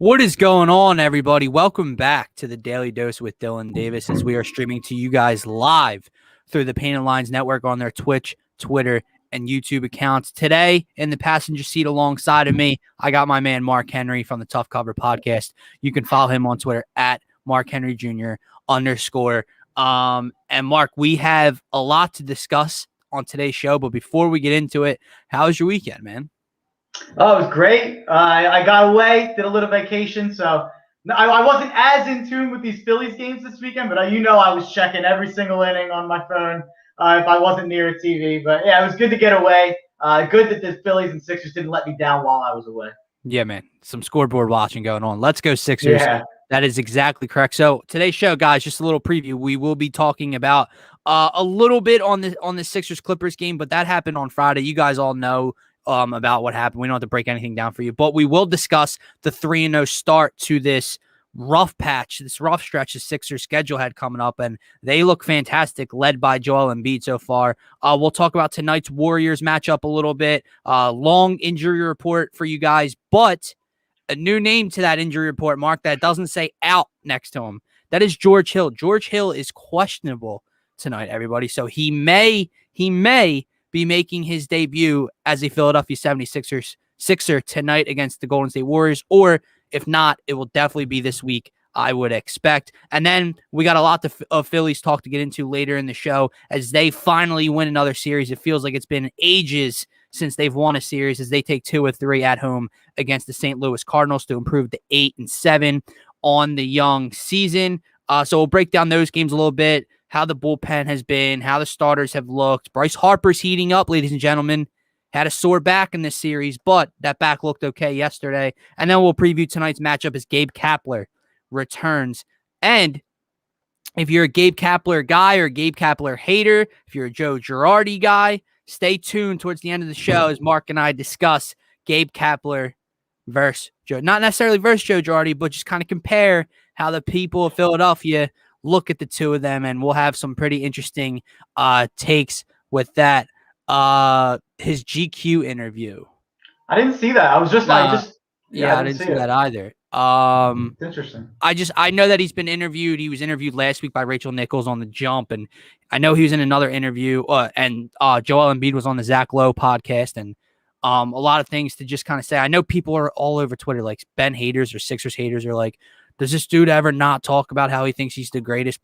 What is going on, everybody? Welcome back to the Daily Dose with Dylan Davis as we are streaming to you guys live through the Painted Lines Network on their Twitch, Twitter, and YouTube accounts. Today, in the passenger seat alongside of me, I got my man Mark Henry from the Tough Cover Podcast. You can follow him on Twitter at Mark Henry Jr. _. And Mark, we have a lot to discuss on today's show, but before we get into it, how was your weekend, man? Oh, it was great. I got away, did a little vacation, so I wasn't as in tune with these Phillies games this weekend, but I was checking every single inning on my phone if I wasn't near a TV. But yeah, it was good to get away. Good that the Phillies and Sixers didn't let me down while I was away. Yeah, man. Some scoreboard watching going on. Let's go Sixers. Yeah. That is exactly correct. So today's show, guys, just a little preview. We will be talking about a little bit on the Sixers-Clippers game, but that happened on Friday. You guys all know about what happened. We don't have to break anything down for you, but we will discuss the 3-0 start to this rough patch, this rough stretch the Sixers schedule had coming up, and they look fantastic, led by Joel Embiid so far. We'll talk about tonight's Warriors matchup a little bit. Long injury report for you guys, but a new name to that injury report, Mark, that doesn't say out next to him. That is George Hill. George Hill is questionable tonight, everybody. So he may be making his debut as a Philadelphia 76ers Sixer tonight against the Golden State Warriors, or if not, it will definitely be this week, I would expect. And then we got a lot of Phillies talk to get into later in the show as they finally win another series. It feels like it's been ages since they've won a series as they take 2 of 3 at home against the St. Louis Cardinals to improve to 8-7 on the young season. So we'll break down those games a little bit, how the bullpen has been, how the starters have looked. Bryce Harper's heating up, ladies and gentlemen. Had a sore back in this series, but that back looked okay yesterday. And then we'll preview tonight's matchup as Gabe Kapler returns. And if you're a Gabe Kapler guy or a Gabe Kapler hater, if you're a Joe Girardi guy, stay tuned towards the end of the show as Mark and I discuss Gabe Kapler versus Joe. Not necessarily versus Joe Girardi, but just kind of compare how the people of Philadelphia look at the two of them, and we'll have some pretty interesting takes with that. His GQ interview. I didn't see that. I didn't see that either. It's interesting. I know that he's been interviewed. He was interviewed last week by Rachel Nichols on The Jump, and I know he was in another interview. And Joel Embiid was on the Zach Lowe podcast, and a lot of things to just kind of say. I know people are all over Twitter, like Ben haters or Sixers haters, are like, does this dude ever not talk about how he thinks he's the greatest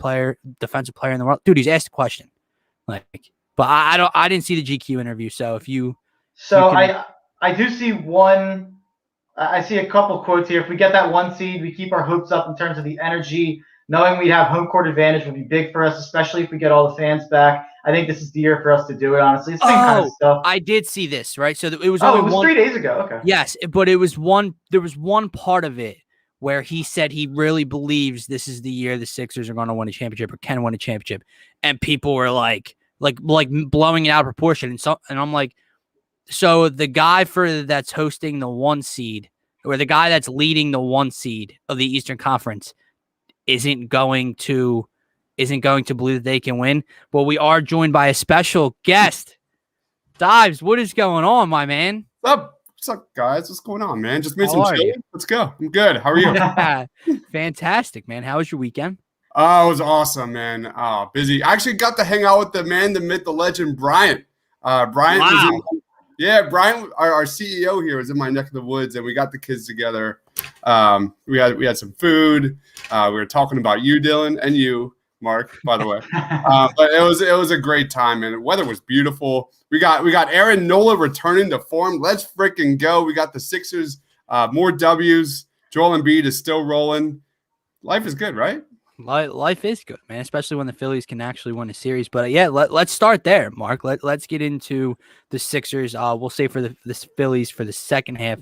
defensive player in the world? Dude, he's asked a question. But I didn't see the GQ interview. So if you, I do see one. I see a couple quotes here. If we get that 1 seed, we keep our hopes up in terms of the energy. Knowing we have home court advantage will be big for us, especially if we get all the fans back. I think this is the year for us to do it. Honestly, it's the same kind of stuff. I did see this, right? So it was. It was 3 days ago. Okay. Yes, but it was one. There was one part of it where he said he really believes this is the year the Sixers are going to win a championship or can win a championship, and people were like blowing it out of proportion. And I'm like, so the guy that's hosting the 1 seed, or the guy that's leading the 1 seed of the Eastern Conference, isn't going to believe that they can win. But we are joined by a special guest. Deibs, what is going on, my man? What's up, guys? What's going on, man? Just made some chili. Let's go. I'm good. How are you? Fantastic, man. How was your weekend? Oh, it was awesome, man. Oh, busy. I actually got to hang out with the man, the myth, the legend, Brian. Brian wow. Brian, our CEO here, was in my neck of the woods, and we got the kids together. We had some food. We were talking about you, Dylan, and you, Mark, by the way. But it was a great time, and the weather was beautiful. We got Aaron Nola returning to form. Let's freaking go. We got the Sixers, more W's. Joel Embiid is still rolling. Life is good, right? Life is good, man, especially when the Phillies can actually win a series. But yeah, let's start there, Mark. Let's get into the Sixers. We'll save for the Phillies for the second half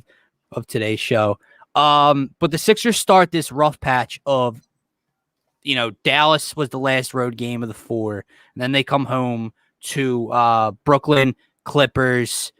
of today's show. But the Sixers start this rough patch of, Dallas was the last road game of the 4, and then they come home to Brooklyn, Clippers,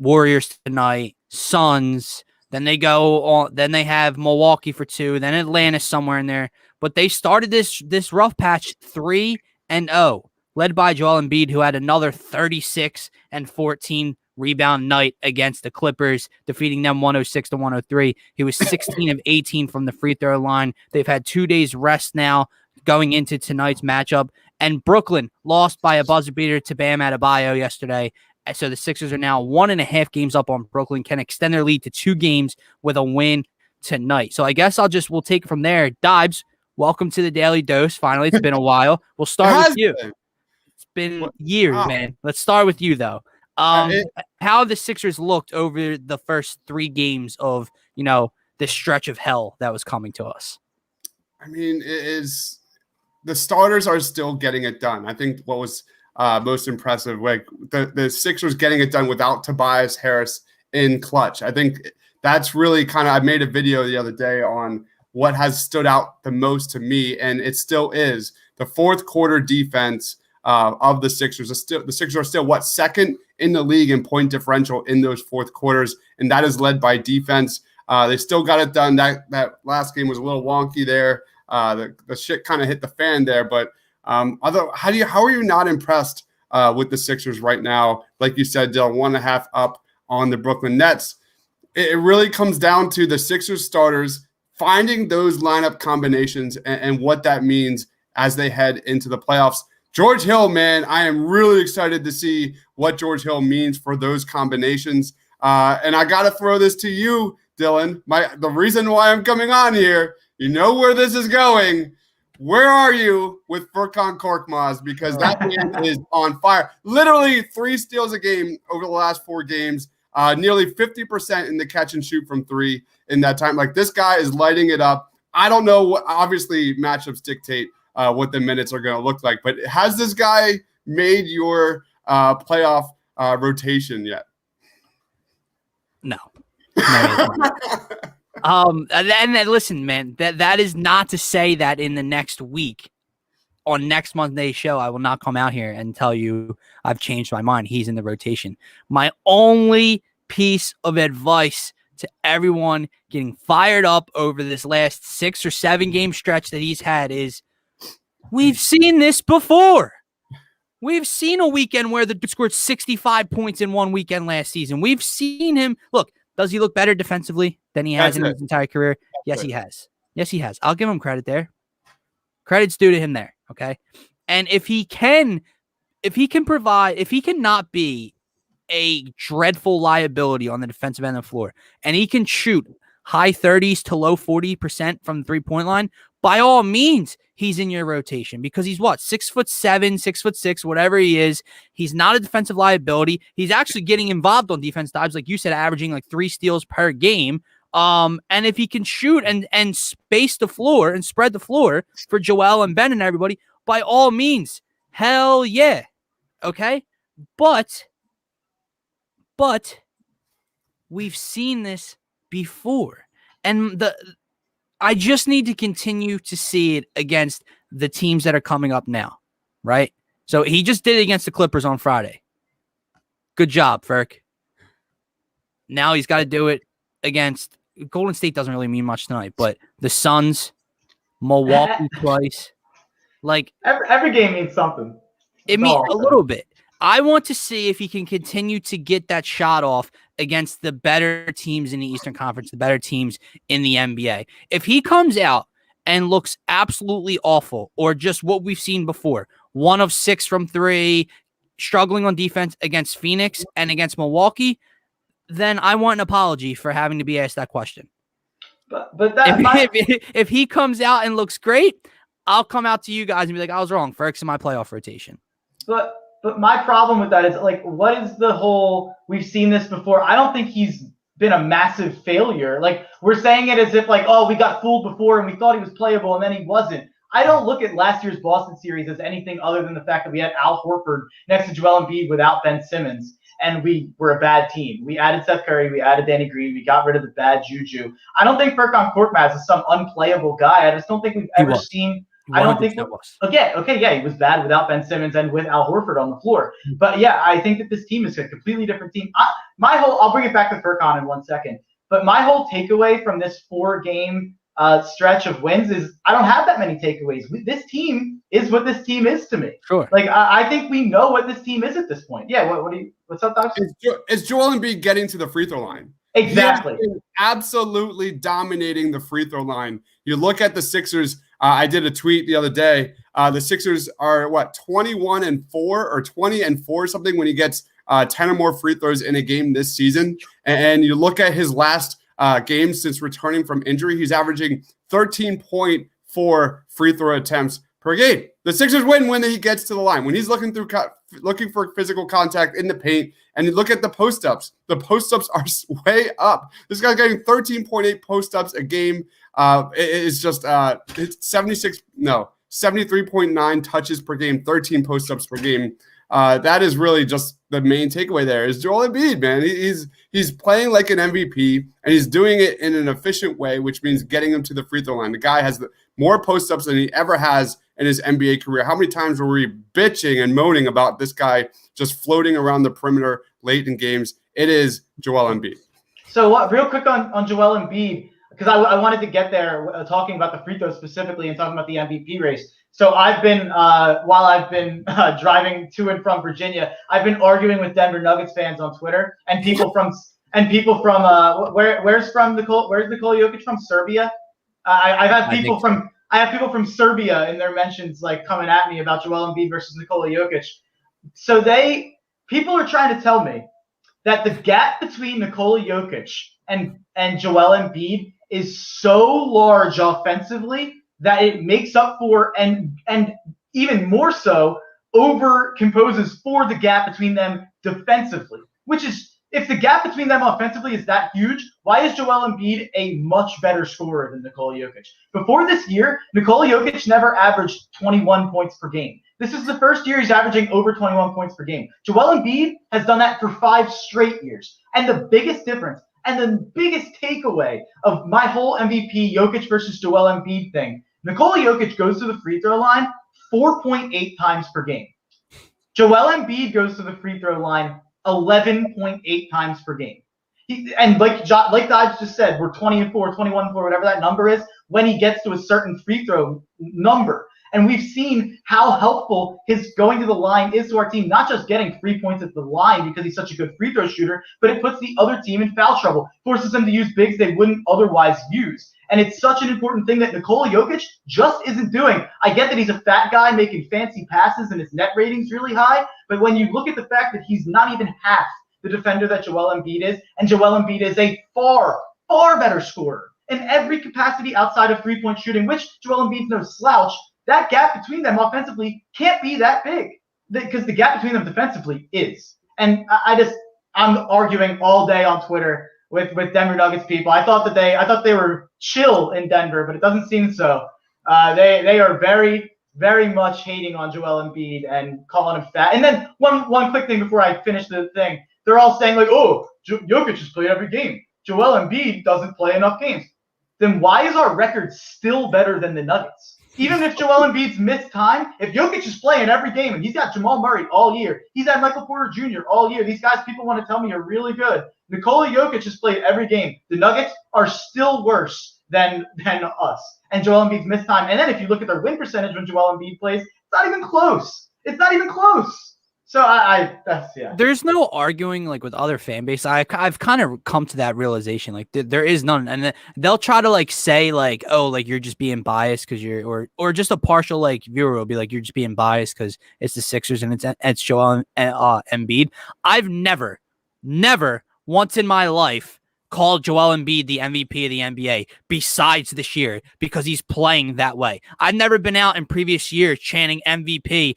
Warriors tonight, Suns. Then they go on. Then they have Milwaukee for 2. Then Atlanta somewhere in there. But they started this rough patch 3-0, led by Joel Embiid, who had another 36 and 14 rebound night against the Clippers, defeating them 106-103. He was 16 of 18 from the free throw line. They've had 2 days rest now going into tonight's matchup. And Brooklyn lost by a buzzer beater to Bam Adebayo yesterday. So the Sixers are now 1.5 games up on Brooklyn, can extend their lead to 2 games with a win tonight. So I guess we'll take it from there. Deibs, welcome to the Daily Dose. Finally, it's been a while. We'll start with you. It's been years, man. Let's start with you, though. How the Sixers looked over the first 3 games of, this stretch of hell that was coming to us. I mean, the starters are still getting it done. I think what was most impressive, like the Sixers getting it done without Tobias Harris in clutch. I think that's really kind of, I made a video the other day on what has stood out the most to me, and it still is the fourth quarter defense of the Sixers. The Sixers are still, second in the league in point differential in those fourth quarters, and that is led by defense. They still got it done. That last game was a little wonky there. The shit kind of hit the fan there, but how are you not impressed with the Sixers right now? Like you said, Dylan, 1.5 up on the Brooklyn Nets. It really comes down to the Sixers starters finding those lineup combinations and what that means as they head into the playoffs. George Hill, man, I am really excited to see what George Hill means for those combinations. And I got to throw this to you, Dylan. The reason why I'm coming on here, you know where this is going. Where are you with Furkan Korkmaz? Because that man is on fire. Literally 3 steals a game over the last 4 games. Nearly 50% in the catch and shoot from 3 in that time. Like, this guy is lighting it up. I don't know what, obviously matchups dictate what the minutes are going to look like, but has this guy made your playoff rotation yet? No. And listen, man, that is not to say that in the next week, on next Monday's show, I will not come out here and tell you I've changed my mind. He's in the rotation. My only piece of advice to everyone getting fired up over this last 6 or 7 game stretch that he's had is, we've seen this before. We've seen a weekend where the dude scored 65 points in one weekend last season. We've seen him. Look, does he look better defensively than he has in his entire career? Yes, he has. Yes, he has. I'll give him credit there. Credit's due to him there. Okay. And if he can not be a dreadful liability on the defensive end of the floor, and he can shoot high 30s to low 40% from the 3-point line, by all means, he's in your rotation because he's 6'7", 6'6", whatever he is. He's not a defensive liability. He's actually getting involved on defense dives, like you said, averaging like 3 steals per game. And if he can shoot and space the floor and spread the floor for Joel and Ben and everybody, by all means, hell yeah. Okay. But we've seen this before. And I just need to continue to see it against the teams that are coming up now. Right. So he just did it against the Clippers on Friday. Good job, Ferk. Now he's got to do it against Golden State. Doesn't really mean much tonight, but the Suns, Milwaukee twice. Like every game means something. It means a little bit. I want to see if he can continue to get that shot off against the better teams in the Eastern Conference, the better teams in the NBA. If he comes out and looks absolutely awful, or just what we've seen before, 1 of 6 from 3, struggling on defense against Phoenix and against Milwaukee, then I want an apology for having to be asked that question. But if he comes out and looks great, I'll come out to you guys and be like, I was wrong. Ferk's in my playoff rotation. But my problem with that is, like, what is the whole, we've seen this before. I don't think he's been a massive failure. Like, we're saying it as if, like, oh, we got fooled before and we thought he was playable and then he wasn't. I don't look at last year's Boston series as anything other than the fact that we had Al Horford next to Joel Embiid without Ben Simmons, and we were a bad team. We added Seth Curry, we added Danny Green, we got rid of the bad juju. I don't think Furkan Korkmaz is some unplayable guy. I just don't think we've ever seen. I don't think that was. He was bad without Ben Simmons and with Al Horford on the floor. But yeah, I think that this team is a completely different team. I'll bring it back to Furkan in 1 second. But my whole takeaway from this 4-game stretch of wins is I don't have that many takeaways. This team is what this team is to me. Sure. Like I think we know what this team is at this point. Yeah. What's up, Doc? Is Joel Embiid getting to the free throw line? Exactly. He is absolutely dominating the free throw line. You look at the Sixers. I did a tweet the other day. The Sixers are 21-4 or 20-4 something when he gets 10 or more free throws in a game this season. And you look at his last game since returning from injury, he's averaging 13.4 free throw attempts per game. The Sixers win when he gets to the line. When he's looking for physical contact in the paint, and you look at the post-ups. The post-ups are way up. This guy's getting 13.8 post-ups a game. It's just it's 73.9 touches per game, 13 post-ups per game. That is really just the main takeaway there is Joel Embiid, man. He's playing like an MVP, and he's doing it in an efficient way, which means getting him to the free throw line. The guy has more post-ups than he ever has in his NBA career. How many times were we bitching and moaning about this guy just floating around the perimeter late in games? It is Joel Embiid. So real quick on Joel Embiid, because I wanted to get there talking about the free throws specifically and talking about the MVP race. So I've been, while I've been driving to and from Virginia, I've been arguing with Denver Nuggets fans on Twitter and people from where's Nikola Jokic from? Serbia. I have people from Serbia in their mentions like coming at me about Joel Embiid versus Nikola Jokic. So people are trying to tell me that the gap between Nikola Jokic and Joel Embiid is so large offensively that it makes up for and even more so overcomposes for the gap between them defensively, which is if the gap between them offensively is that huge, why is Joel Embiid a much better scorer than Nikola Jokic? Before this year, Nikola Jokic never averaged 21 points per game. This is the first year he's averaging over 21 points per game. Joel Embiid has done that for 5 straight years. And the biggest difference and the biggest takeaway of my whole MVP Jokic versus Joel Embiid thing, Nikola Jokic goes to the free throw line 4.8 times per game. Joel Embiid goes to the free throw line 11.8 times per game. And like Deibs just said, we're 20-4, 21-4, whatever that number is, when he gets to a certain free throw number. And we've seen how helpful his going to the line is to our team, not just getting 3 points at the line because he's such a good free throw shooter, but it puts the other team in foul trouble, forces them to use bigs they wouldn't otherwise use. And it's such an important thing that Nikola Jokic just isn't doing. I get that he's a fat guy making fancy passes and his net rating's really high, but when you look at the fact that he's not even half the defender that Joel Embiid is, and Joel Embiid is a far, far better scorer in every capacity outside of three-point shooting, which Joel Embiid's no slouch, that gap between them offensively can't be that big because the gap between them defensively is. And I'm arguing all day on Twitter with Denver Nuggets people. I thought they were chill in Denver, but it doesn't seem so. They are very, very much hating on Joel Embiid and calling him fat. And then one quick thing before I finish the thing, they're all saying like, oh, Jokic has played every game. Joel Embiid doesn't play enough games. Then why is our record still better than the Nuggets? Even if Joel Embiid's missed time, if Jokic is playing every game and he's got Jamal Murray all year, he's had Michael Porter Jr. all year, these guys people want to tell me are really good. Nikola Jokic has played every game. The Nuggets are still worse than us. And Joel Embiid's missed time. And then if you look at their win percentage when Joel Embiid plays, it's not even close. It's not even close. So There's no arguing like with other fan base. I've kind of come to that realization. Like there is none, and they'll try to like say like, oh, like you're just being biased because you're or just a partial like viewer will be like you're just being biased because it's the Sixers and it's Joel Embiid. I've never once in my life called Joel Embiid the MVP of the NBA besides this year because he's playing that way. I've never been out in previous years chanting MVP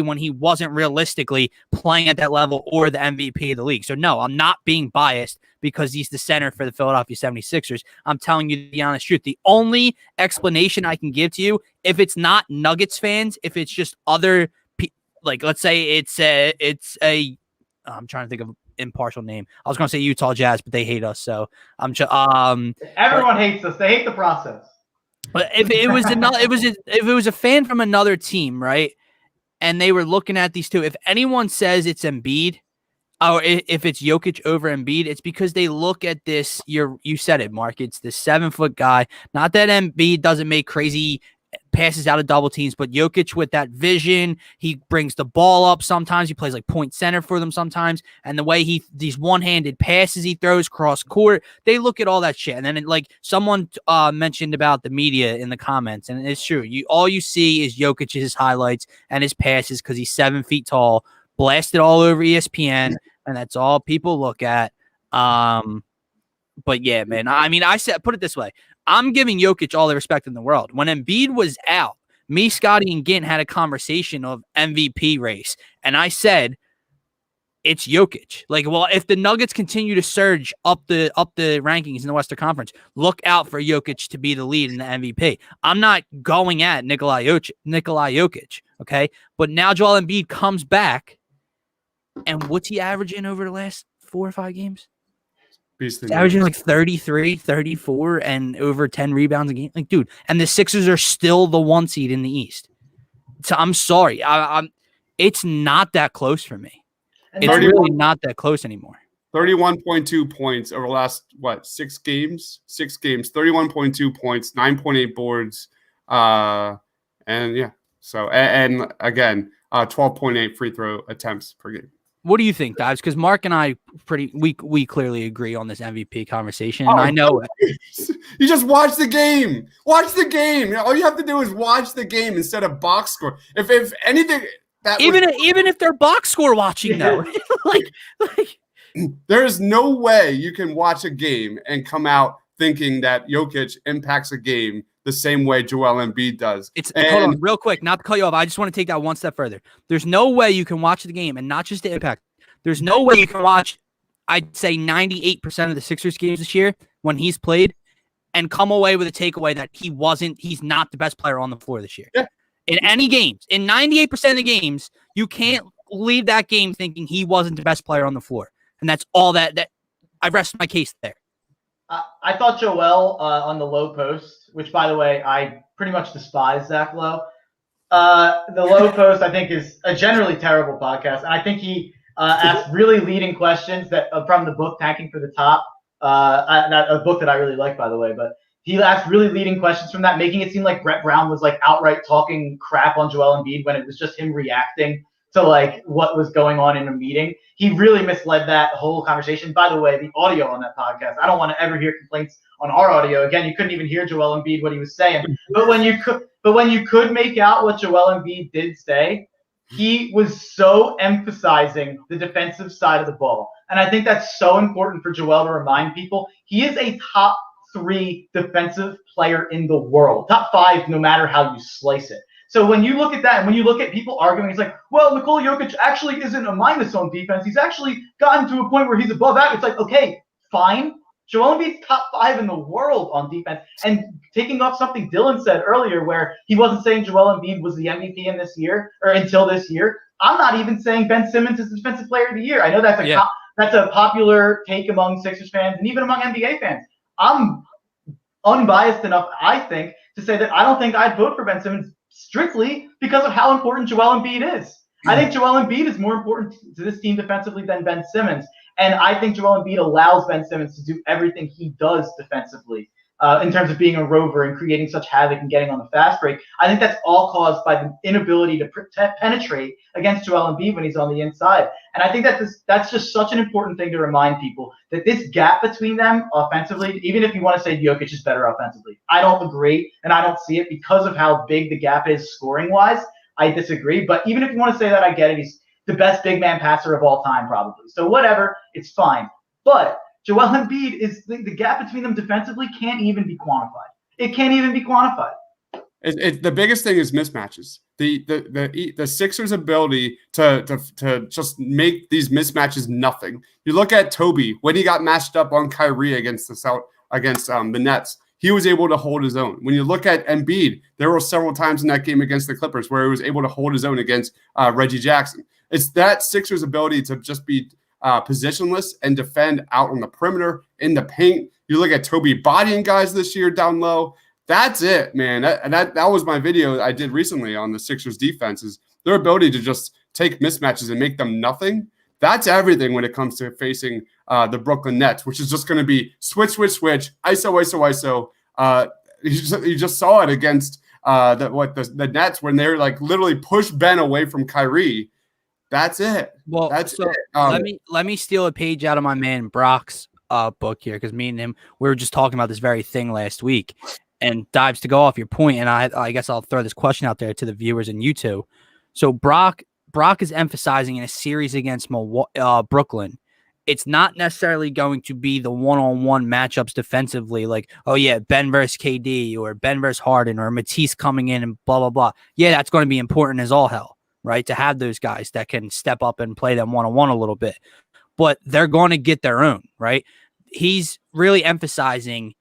when he wasn't realistically playing at that level or the MVP of the league. So no, I'm not being biased because he's the center for the Philadelphia 76ers. I'm telling you the honest truth. The only explanation I can give to you, if it's not Nuggets fans, if it's just other like let's say it's a I'm trying to think of impartial name. I was going to say Utah Jazz, but they hate us. So I'm everyone hates us. They hate the process. But if it was if it was a fan from another team, right? And they were looking at these two, if anyone says it's Embiid, if it's Jokic over Embiid, it's because they look at this. You said it, Mark. It's the 7-foot guy. Not that Embiid doesn't make crazy passes out of double teams, but Jokic with that vision, he brings the ball up sometimes. He plays like point center for them sometimes. And the way these one-handed passes he throws cross court, they look at all that shit. And then like someone mentioned about the media in the comments, and it's true. All you see is Jokic's highlights and his passes because he's 7 feet tall, blasted all over ESPN, and that's all people look at. But yeah, man, I mean, put it this way. I'm giving Jokic all the respect in the world. When Embiid was out, me, Scotty, and Gint had a conversation of MVP race. And I said, it's Jokic. Like, well, if the Nuggets continue to surge up the rankings in the Western Conference, look out for Jokic to be the lead in the MVP. I'm not going at Nikola Jokic, okay? But now Joel Embiid comes back, and what's he averaging over the last 4 or 5 games? He's averaging like 33, 34, and over 10 rebounds a game. Like, dude, and the Sixers are still the 1 seed in the East. So I'm sorry. It's not that close for me. It's really not that close anymore. 31.2 points over the last, 6 games? 6 games, 31.2 points, 9.8 boards. And yeah. So, and again, 12.8 free throw attempts per game. What do you think, Deibs? Because Mark and I we clearly agree on this MVP conversation. And I know you just watch the game. Watch the game. All you have to do is watch the game instead of box score. If anything, even if they're box score watching though, like there is no way you can watch a game and come out thinking that Jokic impacts a game the same way Joel Embiid does. Hold on, real quick, not to cut you off. I just want to take that one step further. There's no way you can watch the game and not just the impact. There's no way you can watch, I'd say 98% of the Sixers games this year when he's played and come away with a takeaway that he's not the best player on the floor this year. Yeah. In any games, in 98% of the games, you can't leave that game thinking he wasn't the best player on the floor. And that's all that I rest my case there. I thought Joel on the low post, which, by the way, I pretty much despise Zach Lowe. The low post, I think, is a generally terrible podcast. And I think he asked really leading questions that from the book, Tanking for the Top, a book that I really like, by the way. But he asked really leading questions from that, making it seem like Brett Brown was like outright talking crap on Joel Embiid when it was just him reacting to like what was going on in a meeting. He really misled that whole conversation. By the way, the audio on that podcast, I don't want to ever hear complaints on our audio. Again, you couldn't even hear Joel Embiid what he was saying. But when you could make out what Joel Embiid did say, he was so emphasizing the defensive side of the ball. And I think that's so important for Joel to remind people. He is a top 3 defensive player in the world. Top 5, no matter how you slice it. So when you look at that, and when you look at people arguing, it's like, well, Nikola Jokic actually isn't a minus on defense. He's actually gotten to a point where he's above average. It's like, okay, fine. Joel Embiid's top 5 in the world on defense. And taking off something Dylan said earlier, where he wasn't saying Joel Embiid was the MVP in this year or until this year. I'm not even saying Ben Simmons is the defensive player of the year. I know that's a popular take among Sixers fans and even among NBA fans. I'm unbiased enough, I think, to say that I don't think I'd vote for Ben Simmons strictly because of how important Joel Embiid is. I think Joel Embiid is more important to this team defensively than Ben Simmons. And I think Joel Embiid allows Ben Simmons to do everything he does defensively in terms of being a rover and creating such havoc and getting on the fast break. I think that's all caused by the inability to penetrate against Joel Embiid when he's on the inside. And I think that's just such an important thing to remind people, that this gap between them offensively, even if you want to say Jokic is better offensively, I don't agree, and I don't see it because of how big the gap is scoring-wise. I disagree. But even if you want to say that, I get it. He's the best big man passer of all time, probably. So whatever, it's fine. But Joel Embiid is the gap between them defensively can't even be quantified. It can't even be quantified. The biggest thing is mismatches. The Sixers' ability to just make these mismatches nothing. You look at Toby when he got matched up on Kyrie against the Nets. He was able to hold his own. When you look at Embiid, there were several times in that game against the Clippers where he was able to hold his own against Reggie Jackson. It's that Sixers' ability to just be positionless and defend out on the perimeter, in the paint. You look at Toby bodying guys this year down low. That's it, man. That was my video I did recently on the Sixers defense, is their ability to just take mismatches and make them nothing. That's everything when it comes to facing the Brooklyn Nets, which is just going to be switch, ISO, ISO. You just saw it against the Nets when they're like literally push Ben away from Kyrie. That's it. Well, that's so it. Let me steal a page out of my man Brock's book here, because me and him, we were just talking about this very thing last week. And Deibs, to go off your point, and I guess I'll throw this question out there to the viewers and you two. So Brock is emphasizing in a series against Brooklyn, it's not necessarily going to be the one-on-one matchups defensively, like, oh yeah, Ben versus KD or Ben versus Harden or Matisse coming in and blah, blah, blah. Yeah, that's going to be important as all hell, right? To have those guys that can step up and play them one-on-one a little bit. But they're going to get their own, right? He's really emphasizing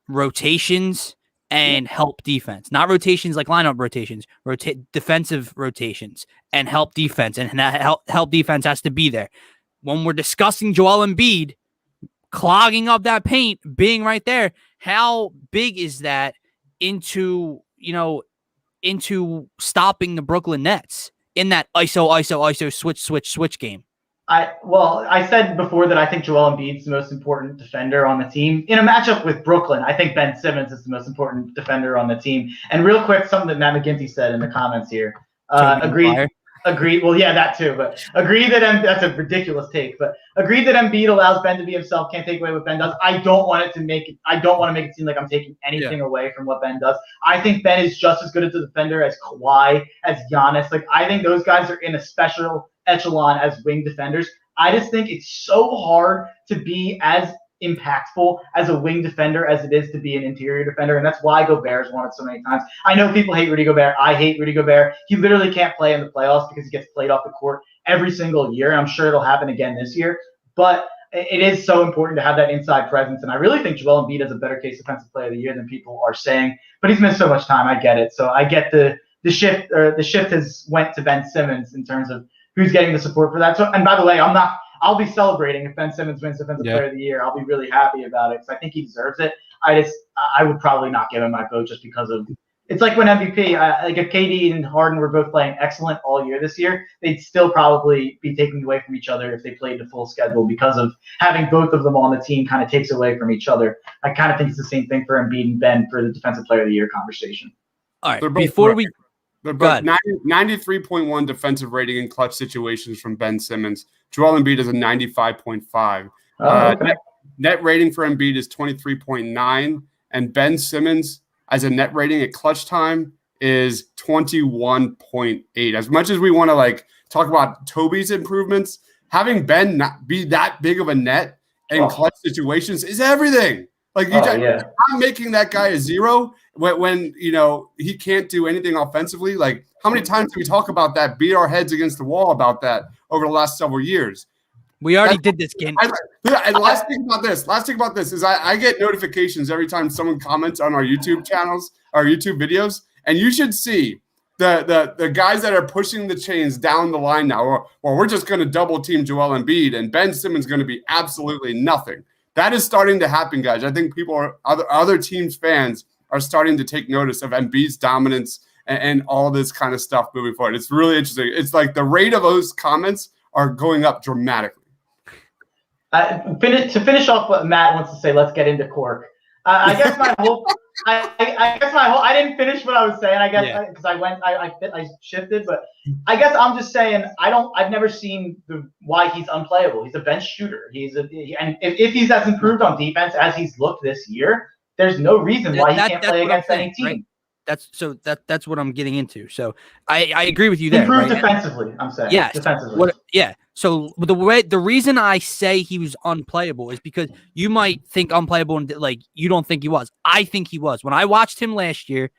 rotations and help defense, not rotations like lineup rotations, defensive rotations and help defense. And that help defense has to be there. When we're discussing Joel Embiid clogging up that paint, being right there, how big is that into stopping the Brooklyn Nets in that ISO, switch game? I said before that I think Joel Embiid's the most important defender on the team. In a matchup with Brooklyn, I think Ben Simmons is the most important defender on the team. And real quick, something that Matt McGinty said in the comments here. Agreed. Well, yeah, that too. But agree that that's a ridiculous take. But agreed that Embiid allows Ben to be himself. Can't take away what Ben does. I don't want to make it seem like I'm taking anything away from what Ben does. I think Ben is just as good as a defender as Kawhi, as Giannis. Like, I think those guys are in a special echelon as wing defenders. I just think it's so hard to be as impactful as a wing defender as it is to be an interior defender, and that's why Gobert's won it so many times. I know people hate Rudy Gobert. I hate Rudy Gobert. He literally can't play in the playoffs because he gets played off the court every single year. I'm sure it'll happen again this year, but it is so important to have that inside presence, and I really think Joel Embiid has a better case defensive player of the year than people are saying, but he's missed so much time. I get it. So I get the shift has went to Ben Simmons in terms of who's getting the support for that. So, and by the way, I'll be celebrating if Ben Simmons wins Defensive Player of the Year. I'll be really happy about it because I think he deserves it. I would probably not give him my vote just because of it's like when MVP. Like if KD and Harden were both playing excellent all year this year, they'd still probably be taking away from each other if they played the full schedule because of having both of them on the team kind of takes away from each other. I kind of think it's the same thing for Embiid and Ben for the Defensive Player of the Year conversation. All right, before we. But 93.1 defensive rating in clutch situations from Ben Simmons. Joel Embiid is a 95.5. Okay. Net rating for Embiid is 23.9. And Ben Simmons, as a net rating at clutch time, is 21.8. As much as we want to talk about Toby's improvements, having Ben not be that big of a net in clutch situations is everything. I'm making that guy a zero when he can't do anything offensively. Like, how many times do we talk about that, beat our heads against the wall about that over the last several years? We already did this game. Last thing about this is I get notifications every time someone comments on our YouTube channels, our YouTube videos, and you should see the guys that are pushing the chains down the line now. Or we're just going to double team Joel Embiid, and Ben Simmons going to be absolutely nothing. That is starting to happen, guys. I think other teams' fans are starting to take notice of Embiid's dominance and all this kind of stuff moving forward. It's really interesting. It's like the rate of those comments are going up dramatically. To finish off what Matt wants to say, let's get into Cork. I guess my whole I didn't finish what I was saying. I guess because I shifted, but I guess I'm just saying I've never seen why he's unplayable. He's a bench shooter. And if he's as improved on defense as he's looked this year, there's no reason why he can't play against any team. Right? That's what I'm getting into. So I agree with you there. Improve defensively, I'm saying. Yeah. Defensively. So the reason I say he was unplayable is because you might think unplayable and you don't think he was. I think he was. When I watched him last year,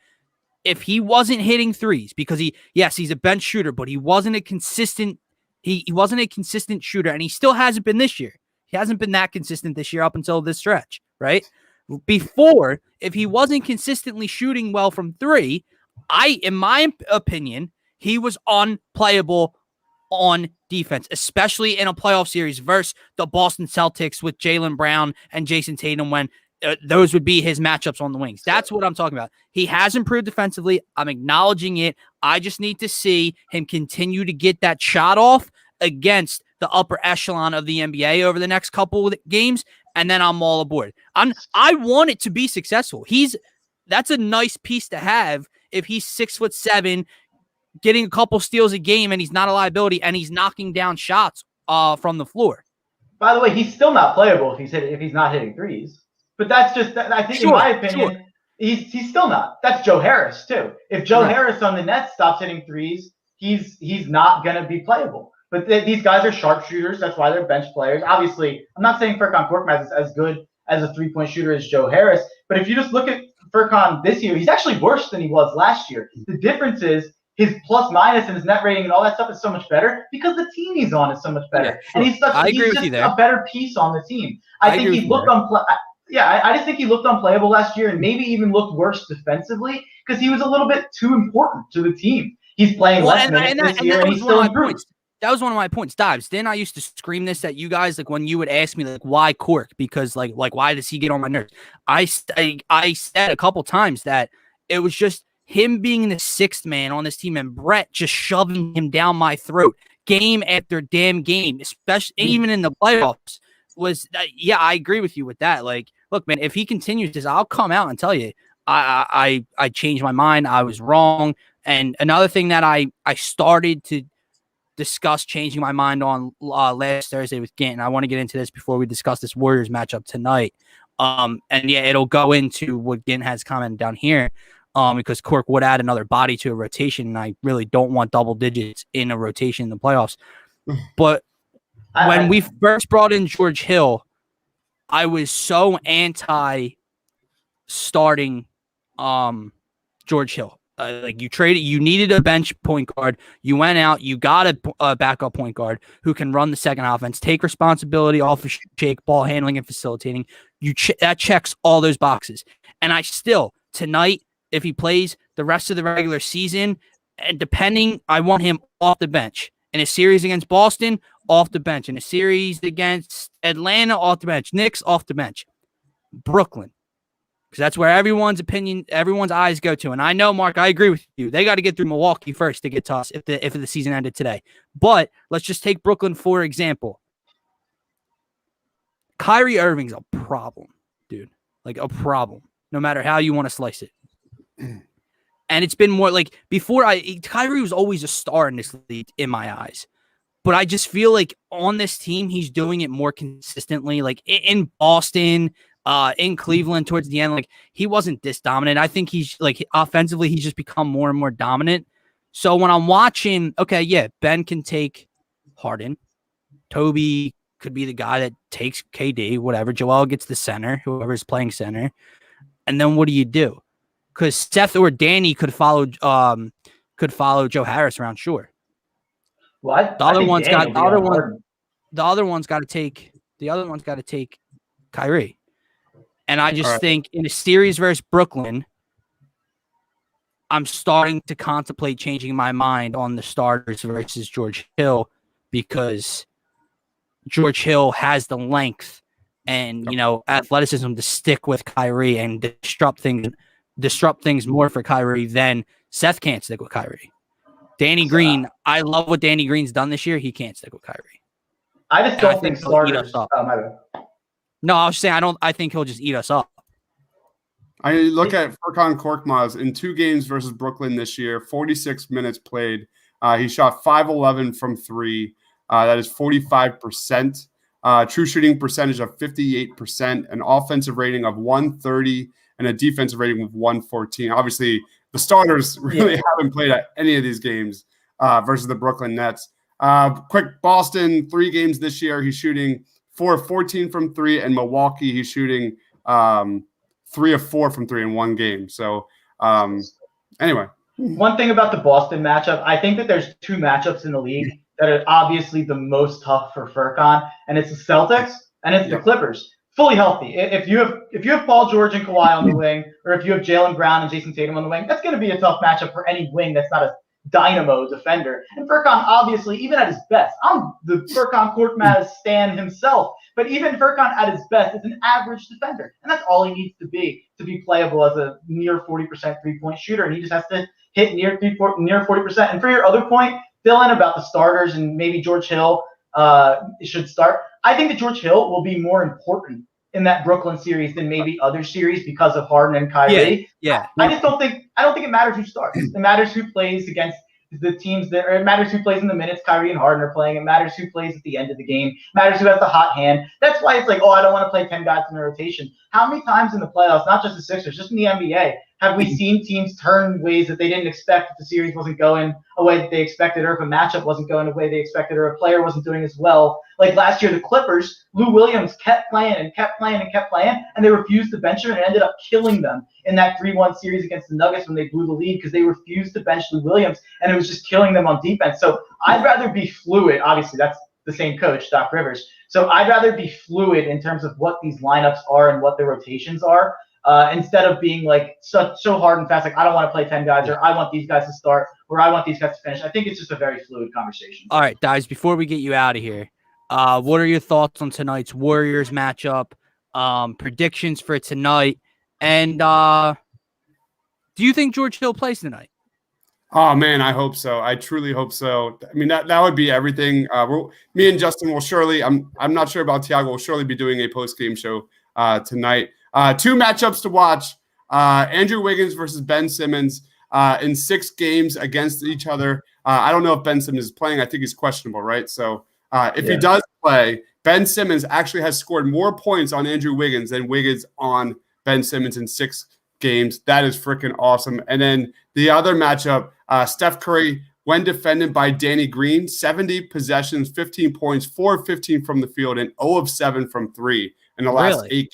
if he wasn't hitting threes, because he's a bench shooter, but he wasn't a consistent shooter, and he still hasn't been this year. He hasn't been that consistent this year up until this stretch, right? Before, if he wasn't consistently shooting well from three, in my opinion, he was unplayable on defense, especially in a playoff series versus the Boston Celtics with Jaylen Brown and Jason Tatum when those would be his matchups on the wings. That's what I'm talking about. He has improved defensively. I'm acknowledging it. I just need to see him continue to get that shot off against the upper echelon of the NBA over the next couple of games, and then I'm all aboard. I want it to be successful. That's a nice piece to have if he's 6'7", getting a couple steals a game, and he's not a liability, and he's knocking down shots from the floor. By the way, he's still not playable if he's not hitting threes. But that's just, I think, in my opinion, he's still not. That's Joe Harris too. If Joe Harris on the Nets stops hitting threes, he's not going to be playable. But these guys are sharpshooters. That's why they're bench players. Obviously, I'm not saying Furkan Korkmaz is as good as a three-point shooter as Joe Harris. But if you just look at Furkan this year, he's actually worse than he was last year. The difference is his plus minus and his net rating and all that stuff is so much better because the team he's on is so much better. And he's just a better piece on the team. I think he looked I just think he looked unplayable last year and maybe even looked worse defensively because he was a little bit too important to the team. He's playing less minutes this year and he's still improved. That was one of my points. Deibs, then I used to scream this at you guys, like when you would ask me, like, why Cork? Because like why does he get on my nerves? I said a couple times that it was just him being the sixth man on this team and Brett just shoving him down my throat game after damn game, especially even in the playoffs. I agree with you with that. Like, look, man, if he continues this, I'll come out and tell you I changed my mind. I was wrong. And another thing that I started to discuss changing my mind on last Thursday with Gant, and I want to get into this before we discuss this Warriors matchup tonight. It'll go into what Gant has commented down here. Because Cork would add another body to a rotation, and I really don't want double digits in a rotation in the playoffs. But when we first brought in George Hill, I was so anti-starting George Hill. You needed a bench point guard. You went out, you got a backup point guard who can run the second offense, take responsibility off of Shake, ball handling and facilitating. That checks all those boxes. And I still, tonight, if he plays the rest of the regular season, and I want him off the bench. In a series against Boston, off the bench. In a series against Atlanta, off the bench. Knicks, off the bench. Brooklyn. Because that's where everyone's eyes go to. And I know, Mark, I agree with you. They got to get through Milwaukee first to get to us if the season ended today. But let's just take Brooklyn for example. Kyrie Irving's a problem, dude. Like a problem. No matter how you want to slice it. And it's been more like before Kyrie was always a star in this league in my eyes. But I just feel like on this team, he's doing it more consistently. Like in Boston, in Cleveland towards the end, like he wasn't this dominant. I think he's like offensively, he's just become more and more dominant. So when I'm watching, Ben can take Harden. Toby could be the guy that takes KD, whatever. Joel gets the center, whoever's playing center. And then what do? Because Seth or Danny could follow Joe Harris around, sure. What? The other one's got to take Kyrie. And I just think in a series versus Brooklyn, I'm starting to contemplate changing my mind on the starters versus George Hill because George Hill has the length and athleticism to stick with Kyrie and disrupt things more for Kyrie than Seth can't stick with Kyrie. Danny Green, I love what Danny Green's done this year. He can't stick with Kyrie. I just don't think starters. No, I was saying I think he'll just eat us up. I look at Furkan Korkmaz in 2 games versus Brooklyn this year, 46 minutes played. He shot 5-11 from 3. That is 45%. True shooting percentage of 58%, an offensive rating of 130, and a defensive rating of 114. Obviously, the starters really haven't played at any of these games versus the Brooklyn Nets. Quick Boston, 3 games this year. He's shooting 4 of 14 from 3, and Milwaukee, he's shooting 3 of 4 from 3 in 1 game. So, anyway. One thing about the Boston matchup, I think that there's 2 matchups in the league that are obviously the most tough for Furkan, and it's the Celtics and it's the Clippers. Fully healthy. If you have Paul George and Kawhi on the wing, or if you have Jaylen Brown and Jason Tatum on the wing, that's going to be a tough matchup for any wing that's not a dynamo defender. And Furkan, obviously, even at his best, I'm the Furkan Korkmaz stan himself, but even Furkan at his best is an average defender, and that's all he needs to be playable as a near 40% three-point shooter, and he just has to hit near 40%. And for your other point, Dylan, about the starters and maybe George Hill should start. I think that George Hill will be more important in that Brooklyn series than maybe other series because of Harden and Kyrie. Yeah. I don't think it matters who starts. It matters who plays against the teams that, or it matters who plays in the minutes Kyrie and Harden are playing. It matters who plays at the end of the game. It matters who has the hot hand. That's why it's like, oh, I don't want to play 10 guys in a rotation. How many times in the playoffs, not just the Sixers, just in the NBA, have we seen teams turn ways that they didn't expect if the series wasn't going a way that they expected, or if a matchup wasn't going the way they expected, or a player wasn't doing as well? Like last year, the Clippers, Lou Williams kept playing, and they refused to bench him, and it ended up killing them in that 3-1 series against the Nuggets when they blew the lead because they refused to bench Lou Williams, and it was just killing them on defense. So I'd rather be fluid. Obviously, that's the same coach, Doc Rivers. So I'd rather be fluid in terms of what these lineups are and what the rotations are. Instead of being like so hard and fast, like I don't want to play 10 guys, or I want these guys to start, or I want these guys to finish. I think it's just a very fluid conversation. All right, guys, before we get you out of here, what are your thoughts on tonight's Warriors matchup? Predictions for tonight, and do you think George Hill plays tonight? Oh man, I hope so. I truly hope so. I mean, that would be everything. Me and Justin will surely. I'm not sure about Tiago. We'll surely be doing a post game show tonight. 2 matchups to watch: Andrew Wiggins versus Ben Simmons in 6 games against each other. I don't know if Ben Simmons is playing. I think he's questionable, right? So if he does play, Ben Simmons actually has scored more points on Andrew Wiggins than Wiggins on Ben Simmons in 6 games. That is freaking awesome. And then the other matchup, Steph Curry, when defended by Danny Green, 70 possessions, 15 points, 4 of 15 from the field, and 0 of 7 from 3 in the last 8 games.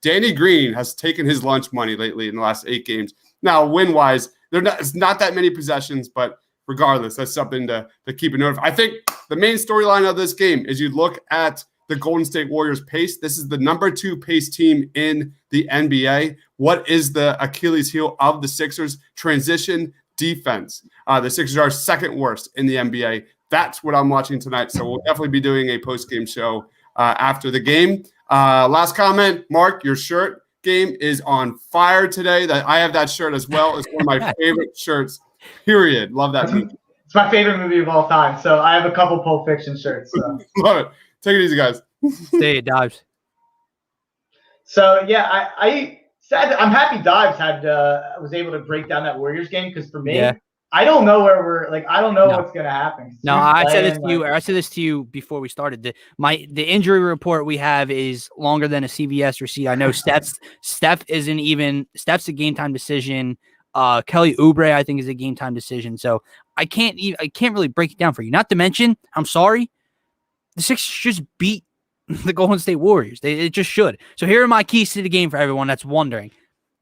Danny Green has taken his lunch money lately in the last 8 games. Now, win-wise, it's not that many possessions, but regardless, that's something to keep a note of. I think the main storyline of this game is you look at the Golden State Warriors pace. This is the number 2 pace team in the NBA. What is the Achilles heel of the Sixers? Transition defense. The Sixers are second worst in the NBA. That's what I'm watching tonight. So we'll definitely be doing a post-game show after the game. Last comment, Mark, your shirt game is on fire today. I have that shirt as well. It's one of my favorite shirts, period. Love that movie. It's my favorite movie of all time. So I have a couple Pulp Fiction shirts. So. Love it. Take it easy, guys. Stay it, Deibs. So yeah, I'm happy Deibs was able to break down that Warriors game, because for me, I don't know where I don't know what's gonna happen. No, I said this to you. I said this to you before we started. The injury report we have is longer than a CVS receipt. I know Steph's a game time decision. Kelly Oubre, I think, is a game time decision. So I can't really break it down for you. Not to mention, I'm sorry, the Sixers just beat the Golden State Warriors. It just should. So here are my keys to the game for everyone that's wondering.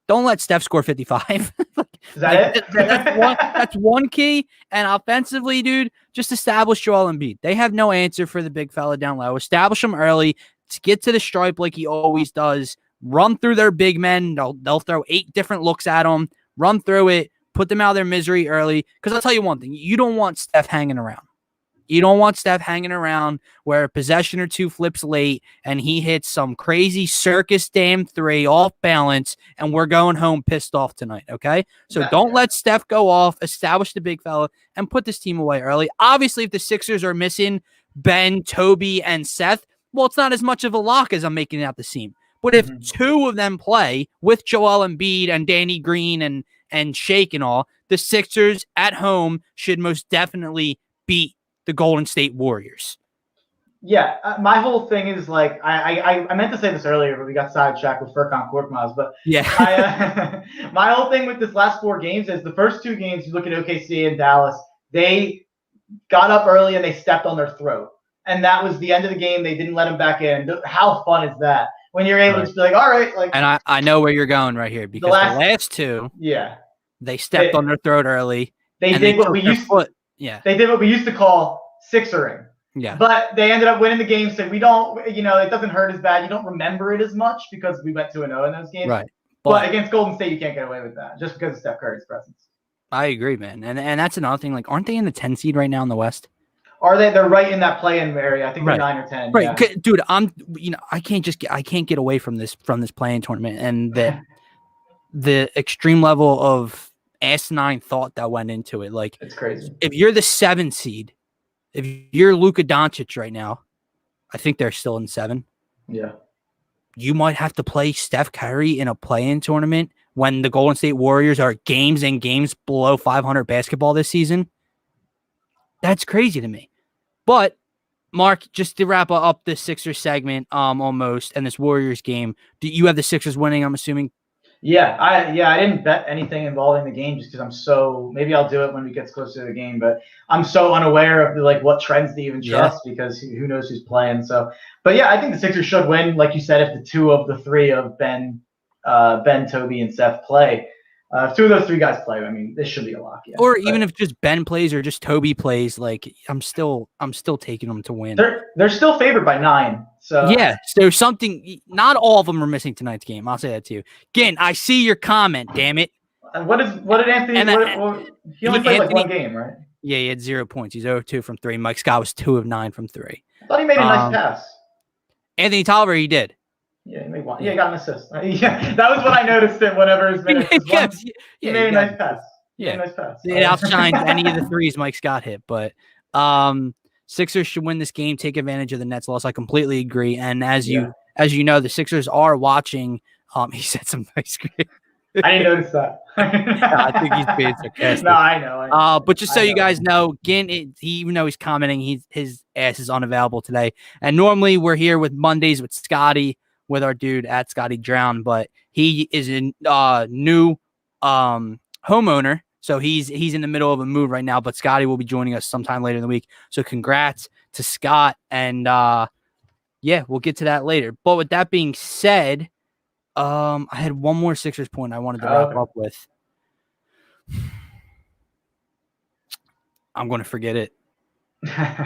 Don't let Steph score 55. Is that it? That's one key. And offensively, dude, just establish Joel Embiid. They have no answer for the big fella down low. Establish him early to get to the stripe like he always does. Run through their big men. They'll throw 8 different looks at them. Run through it. Put them out of their misery early. Because I'll tell you one thing. You don't want Steph hanging around. You don't want Steph hanging around where a possession or 2 flips late and he hits some crazy circus damn 3 off balance and we're going home pissed off tonight, okay? So don't let Steph go off, establish the big fella, and put this team away early. Obviously, if the Sixers are missing Ben, Toby, and Seth, well, it's not as much of a lock as I'm making it out the seam. But if 2 of them play with Joel Embiid and Danny Green and Shake and all, the Sixers at home should most definitely beat the Golden State Warriors. Yeah, my whole thing is like I meant to say this earlier, but we got sidetracked with Furkan Korkmaz. But yeah, my whole thing with this last 4 games is the first 2 games. You look at OKC and Dallas, they got up early and they stepped on their throat, and that was the end of the game. They didn't let them back in. How fun is that when you're able to be like, all right, like. And I know where you're going right here, because the last 2, they stepped on their throat early. They did what we used to. Yeah, they did what we used to call Sixering. Yeah, but they ended up winning the game. So we don't, it doesn't hurt as bad. You don't remember it as much because we went 2-0 in those games. Right. But against Golden State, you can't get away with that just because of Steph Curry's presence. I agree, man. And that's another thing. Like, aren't they in the 10 seed right now in the West? Are they? They're right in that play-in area. I think they're 9 or 10. Right, yeah. Dude. I can't get away from this play-in tournament and the extreme level of asinine thought that went into it. Like, it's crazy. If you're the 7 seed If you're Luka Doncic right now, I think they're still in 7. Yeah. You might have to play Steph Curry in a play-in tournament when the Golden State Warriors are games and games below 500 basketball this season. That's crazy to me. But Mark, just to wrap up this Sixers segment, almost, and this Warriors game, do you have the Sixers winning? I'm assuming. Yeah, I didn't bet anything involving the game just because maybe I'll do it when we get closer to the game, but I'm so unaware of what trends to even trust because who knows who's playing. So, but yeah, I think the Sixers should win, like you said, if the 2 of the 3 of Ben, Toby, and Steph play. If 2 of those 3 guys play, I mean, this should be a lock. Yeah. Or even if just Ben plays or just Toby plays, I'm still taking them to win. They're still favored by 9. So yeah, so something. Not all of them are missing tonight's game. I'll say that to you. Again, I see your comment. Damn it. What did Anthony? He only played 1 game, right? Yeah, he had 0 points. He's 0-2 from 3. Mike Scott was 2 of 9 from 3. I thought he made a nice pass. Anthony Tolliver, he did. Yeah, he made 1. Yeah, he got an assist. Yeah, that was what I noticed it whenever his minutes. He made a nice pass. Yeah, nice pass. It outshined any of the threes Mike Scott hit. But Sixers should win this game. Take advantage of the Nets loss. I completely agree. And as you know, the Sixers are watching. He said some nice. I didn't notice that. I think he's being sarcastic. No, I know. But just so you guys know, again, even though he's commenting, his ass is unavailable today. And normally we're here with Mondays with Scotty, with our dude at Scotty Drown, but he is a new homeowner, so he's in the middle of a move right now. But Scotty will be joining us sometime later in the week. So congrats to Scott, and we'll get to that later. But with that being said, I had one more Sixers point I wanted to wrap up with. I'm going to forget it.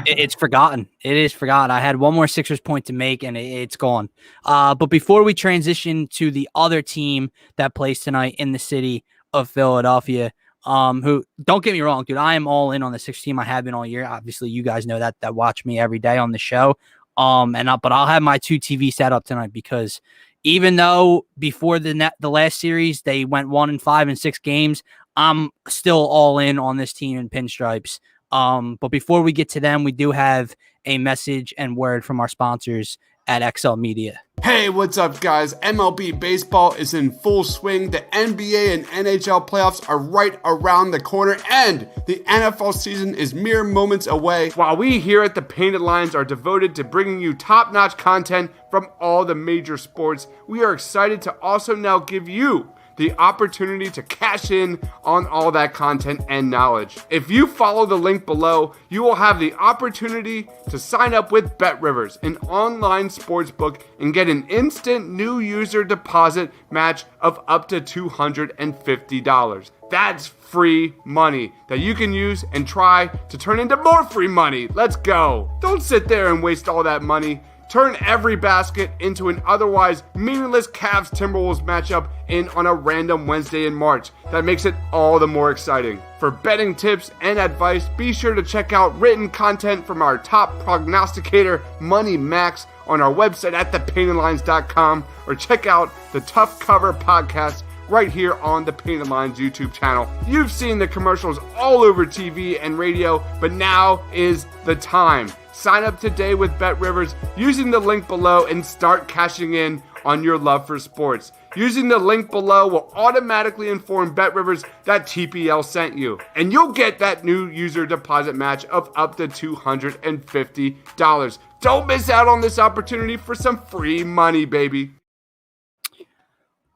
It's forgotten. It is forgotten. I had one more Sixers point to make, and it's gone. But before we transition to the other team that plays tonight in the city of Philadelphia, who, don't get me wrong, dude, I am all in on the Sixers team. I have been all year. Obviously, you guys know that watch me every day on the show. But I'll have my 2 TV set up tonight because even though before the last series they went 1-5 in 6 games, I'm still all in on this team in pinstripes. But before we get to them, we do have a message and word from our sponsors at XL Media. Hey, what's up, guys? MLB baseball is in full swing. The NBA and NHL playoffs are right around the corner, and the NFL season is mere moments away. While we here at the Painted Lines are devoted to bringing you top-notch content from all the major sports, we are excited to also now give you the opportunity to cash in on all that content and knowledge. If you follow the link below, you will have the opportunity to sign up with BetRivers, an online sportsbook, and get an instant new user deposit match of up to $250. That's free money that you can use and try to turn into more free money. Let's go. Don't sit there and waste all that money. Turn every basket into an otherwise meaningless Cavs-Timberwolves matchup on a random Wednesday in March. That makes it all the more exciting. For betting tips and advice, be sure to check out written content from our top prognosticator, Money Max, on our website at thepaintedlines.com, or check out the Tough Cover podcast right here on the Painted Lines YouTube channel. You've seen the commercials all over TV and radio, but now is the time. Sign up today with BetRivers using the link below and start cashing in on your love for sports. Using the link below will automatically inform BetRivers that TPL sent you, and you'll get that new user deposit match of up to $250. Don't miss out on this opportunity for some free money, baby.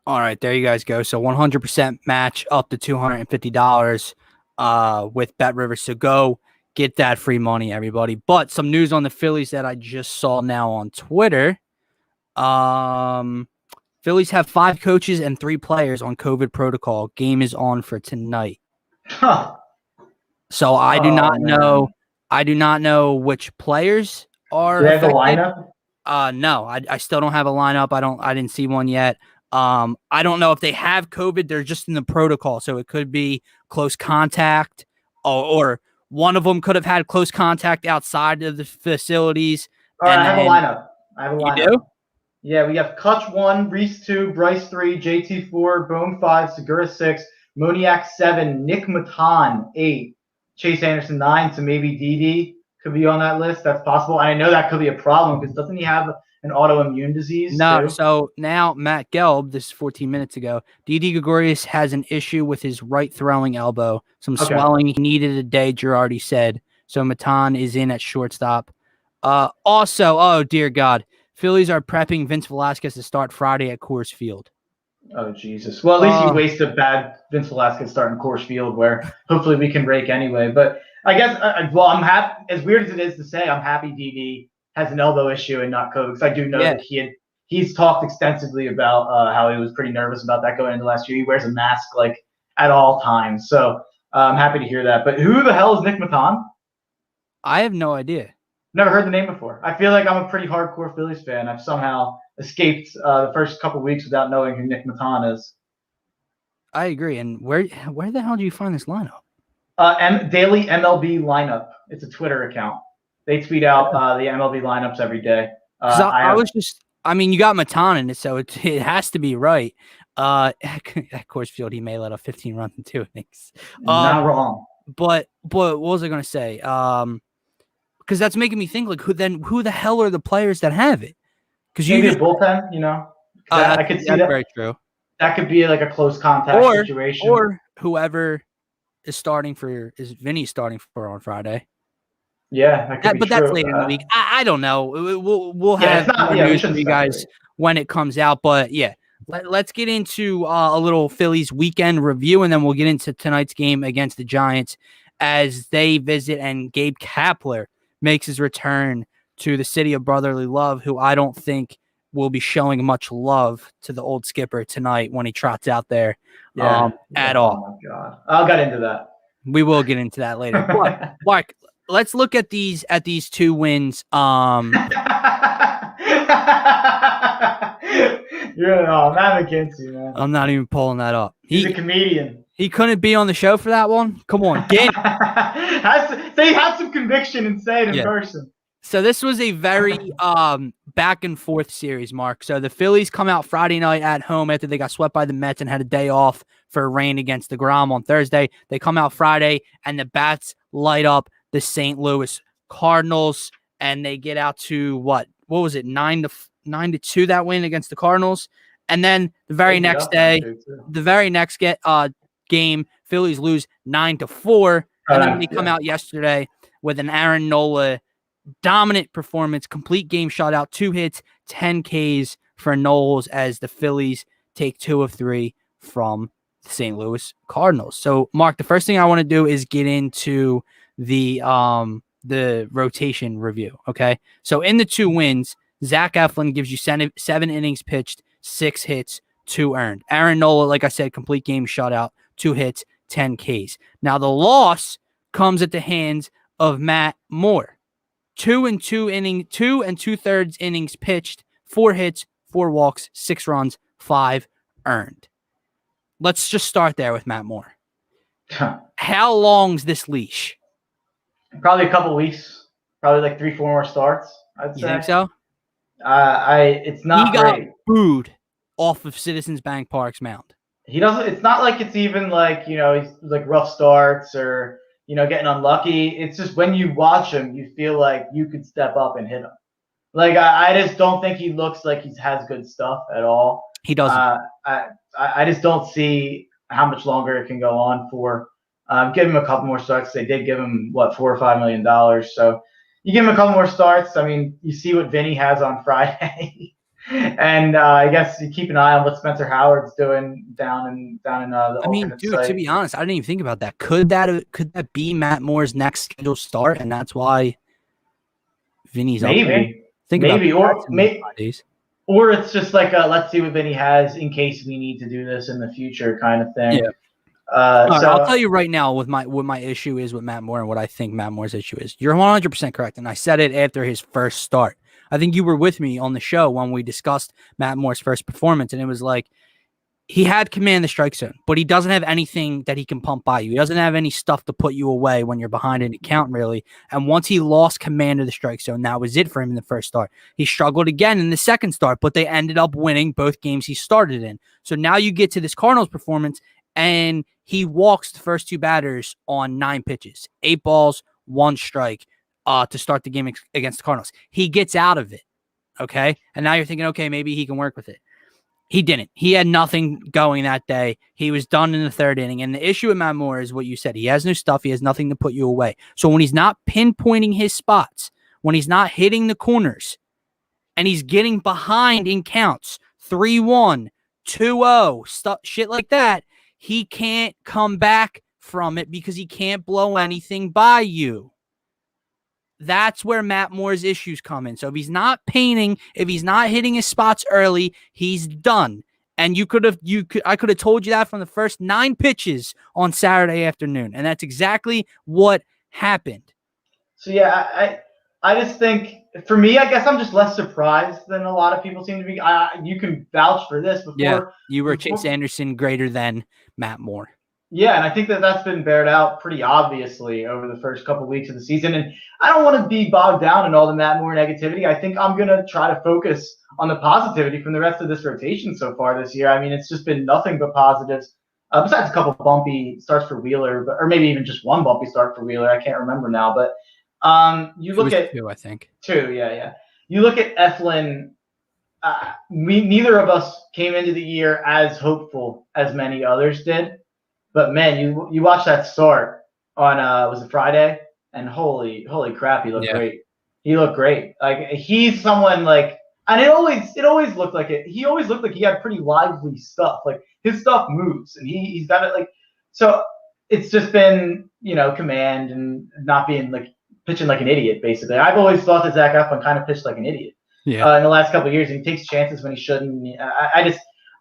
All right, there you guys go. So 100% match up to $250 with BetRivers. So go get that free money, everybody. But some news on the Phillies that I just saw now on Twitter. Phillies have 5 coaches and 3 players on COVID protocol. Game is on for tonight. So I do not know. I do not know which players are. Do they have a lineup? No, I still don't have a lineup. I didn't see one yet. I don't know if they have COVID. They're just in the protocol, so it could be close contact, or one of them could have had close contact outside of the facilities. All right, I have a lineup. You do? Yeah, we have Kutch 1, Reese 2, Bryce 3, JT 4, Bone 5, Segura 6, Moniak 7, Nick Matan 8, Chase Anderson 9, so maybe Didi could be on that list. That's possible. And I know that could be a problem because doesn't he have an autoimmune disease No, too? so now Matt Gelb, this is 14 minutes ago, Didi Gregorius has an issue with his right throwing elbow, some swelling. He needed a day, Girardi said. So Matan is in at shortstop. Also, oh, dear God, Phillies are prepping Vince Velasquez to start Friday at Coors Field. Oh, Jesus. Well, at least you wasted bad Vince Velasquez starting Coors Field where hopefully we can rake anyway. But I guess, I'm happy, as weird as it is to say, I'm happy Didi has an elbow issue and not COVID because I do know that he's talked extensively about how he was pretty nervous about that going into last year. He wears a mask like at all times. So I'm happy to hear that. But who the hell is Nick Matan? I have no idea. Never heard the name before. I feel like I'm a pretty hardcore Phillies fan. I've somehow escaped the first couple weeks without knowing who Nick Matan is. I agree. And where the hell do you find this lineup? Daily MLB lineup. It's a Twitter account. They tweet out the MLB lineups every day. You got Matan in it, so it has to be right. At Coors Field, he may let up 15 runs in 2 innings. Not wrong. But what was I going to say? Because that's making me think, like, who the hell are the players that have it? Because maybe a bullpen, I could see that. Very true. That could be like a close contact situation. Or whoever is Vinny starting for on Friday. Yeah, that could be but true. That's later in the week. I don't know. We'll have news for you guys when it comes out. But yeah, let's get into a little Phillies weekend review, and then we'll get into tonight's game against the Giants as they visit, and Gabe Kapler makes his return to the city of brotherly love, who I don't think will be showing much love to the old skipper tonight when he trots out there at all. Oh, my God. I'll get into that. We will get into that later. But, Mark, let's look at these 2 wins. I'm not against you, man. I'm not even pulling that up. He's a comedian. He couldn't be on the show for that one? Come on, get They had some conviction and say it in person. So this was a very back and forth series, Mark. So the Phillies come out Friday night at home after they got swept by the Mets and had a day off for rain against DeGrom on Thursday. They come out Friday and the bats light up the St. Louis Cardinals, and they get out to what was it, 9-2 that win against the Cardinals, and then the very next day, game, Phillies lose 9-4, and then they come out yesterday with an Aaron Nola dominant performance, complete game shutout, 2 hits, 10 Ks for Knowles as the Phillies take 2 of 3 from the St. Louis Cardinals. So, Mark, the first thing I want to do is get into the rotation review. Okay, so in the 2 wins, Zach Eflin gives you 7 innings pitched, 6 hits, 2 earned. Aaron Nola, like I said, complete game shutout, 2 hits, 10 Ks. Now the loss comes at the hands of Matt Moore. 2 2/3 innings pitched, 4 hits, 4 walks, 6 runs, 5 earned. Let's just start there with Matt Moore. How long's this leash? Probably a couple weeks. Probably like 3-4 more starts, I'd say. You think so? It's not great. He got booed off of Citizens Bank Park's mound. He doesn't. It's not like it's even like he's like rough starts or getting unlucky. It's just when you watch him, you feel like you could step up and hit him. Like I just don't think he looks like he has good stuff at all. He doesn't. I just don't see how much longer it can go on for. Give him a couple more starts. They did give him $4 or $5 million. So you give him a couple more starts. I mean, you see what Vinny has on Friday, and I guess you keep an eye on what Spencer Howard's doing down in the. I mean, dude, site. To be honest, I didn't even think about that. Could that be Matt Moore's next scheduled start, and that's why Vinny's maybe or it's just like let's see what Vinny has in case we need to do this in the future kind of thing. Yeah. I'll tell you right now what my issue is with Matt Moore and what I think Matt Moore's issue is. You're 100% correct, and I said it after his first start. I think you were with me on the show when we discussed Matt Moore's first performance, and it was like he had command the strike zone, but he doesn't have anything that he can pump by you. He doesn't have any stuff to put you away when you're behind an account, really. And once he lost command of the strike zone, that was it for him in the first start. He struggled again in the second start, but they ended up winning both games he started in. So now you get to this Cardinals performance, and he walks the first 2 batters on 9 pitches, 8 balls, 1 strike. to start the game against the Cardinals. He gets out of it, okay? And now you're thinking, okay, maybe he can work with it. He didn't. He had nothing going that day. He was done in the third inning. And the issue with Matt Moore is what you said. He has no stuff. He has nothing to put you away. So when he's not pinpointing his spots, when he's not hitting the corners, and he's getting behind in counts, 3-1, 2-0, stuff, shit like that, he can't come back from it because he can't blow anything by you. That's where Matt Moore's issues come in. So if he's not painting, if he's not hitting his spots early, he's done. And I could have told you that from the first 9 pitches on Saturday afternoon. And that's exactly what happened. So yeah, I just think, for me, I guess I'm just less surprised than a lot of people seem to be. You can vouch for this before. Yeah, you were Chase Anderson greater than Matt Moore. Yeah, and I think that's been bared out pretty obviously over the first couple of weeks of the season. And I don't want to be bogged down in all the Matt Moore negativity. I think I'm going to try to focus on the positivity from the rest of this rotation so far this year. I mean, it's just been nothing but positives, besides a couple of bumpy starts for Wheeler, or maybe even just one bumpy start for Wheeler. I can't remember now. But you look at 2, I think. 2, yeah. You look at Eflin. Neither of us came into the year as hopeful as many others did. But man, you watch that start on was it Friday? And holy crap, he looked great. He looked great. Like, he's someone like, and it always looked like it. He always looked like he had pretty lively stuff. Like, his stuff moves, and he's got it. Like, so it's just been, command and not being like pitching like an idiot. Basically, I've always thought that Zach Eflin kind of pitched like an idiot. Yeah. In the last couple of years, and he takes chances when he shouldn't.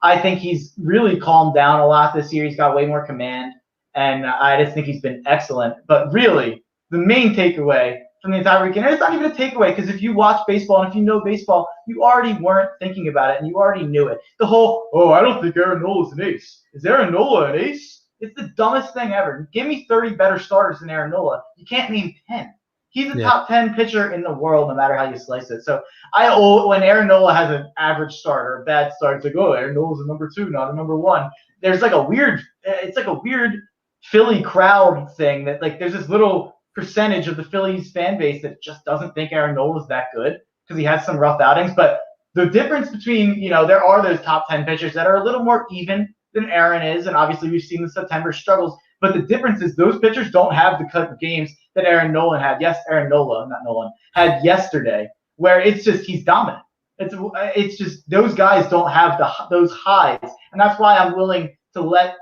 I think he's really calmed down a lot this year. He's got way more command, and I just think he's been excellent. But really, the main takeaway from the entire weekend, and it's not even a takeaway, because if you watch baseball and if you know baseball, you already weren't thinking about it, and you already knew it. The whole, I don't think Aaron Nola's an ace. Is Aaron Nola an ace? It's the dumbest thing ever. Give me 30 better starters than Aaron Nola. You can't name 10. He's a top 10 pitcher in the world, no matter how you slice it. So when Aaron Nola has an average start or a bad start, it's like, Aaron Nola's a number 2, not a number 1. There's like it's like a weird Philly crowd thing that, like, there's this little percentage of the Phillies fan base that just doesn't think Aaron Nola's that good because he has some rough outings. But the difference between, there are those top 10 pitchers that are a little more even than Aaron is, and obviously we've seen the September struggles. But the difference is those pitchers don't have the cut of games that Aaron Nola had. Yes, Aaron Nola, not Nolan, had yesterday, where it's just he's dominant. It's just those guys don't have those highs, and that's why I'm willing to let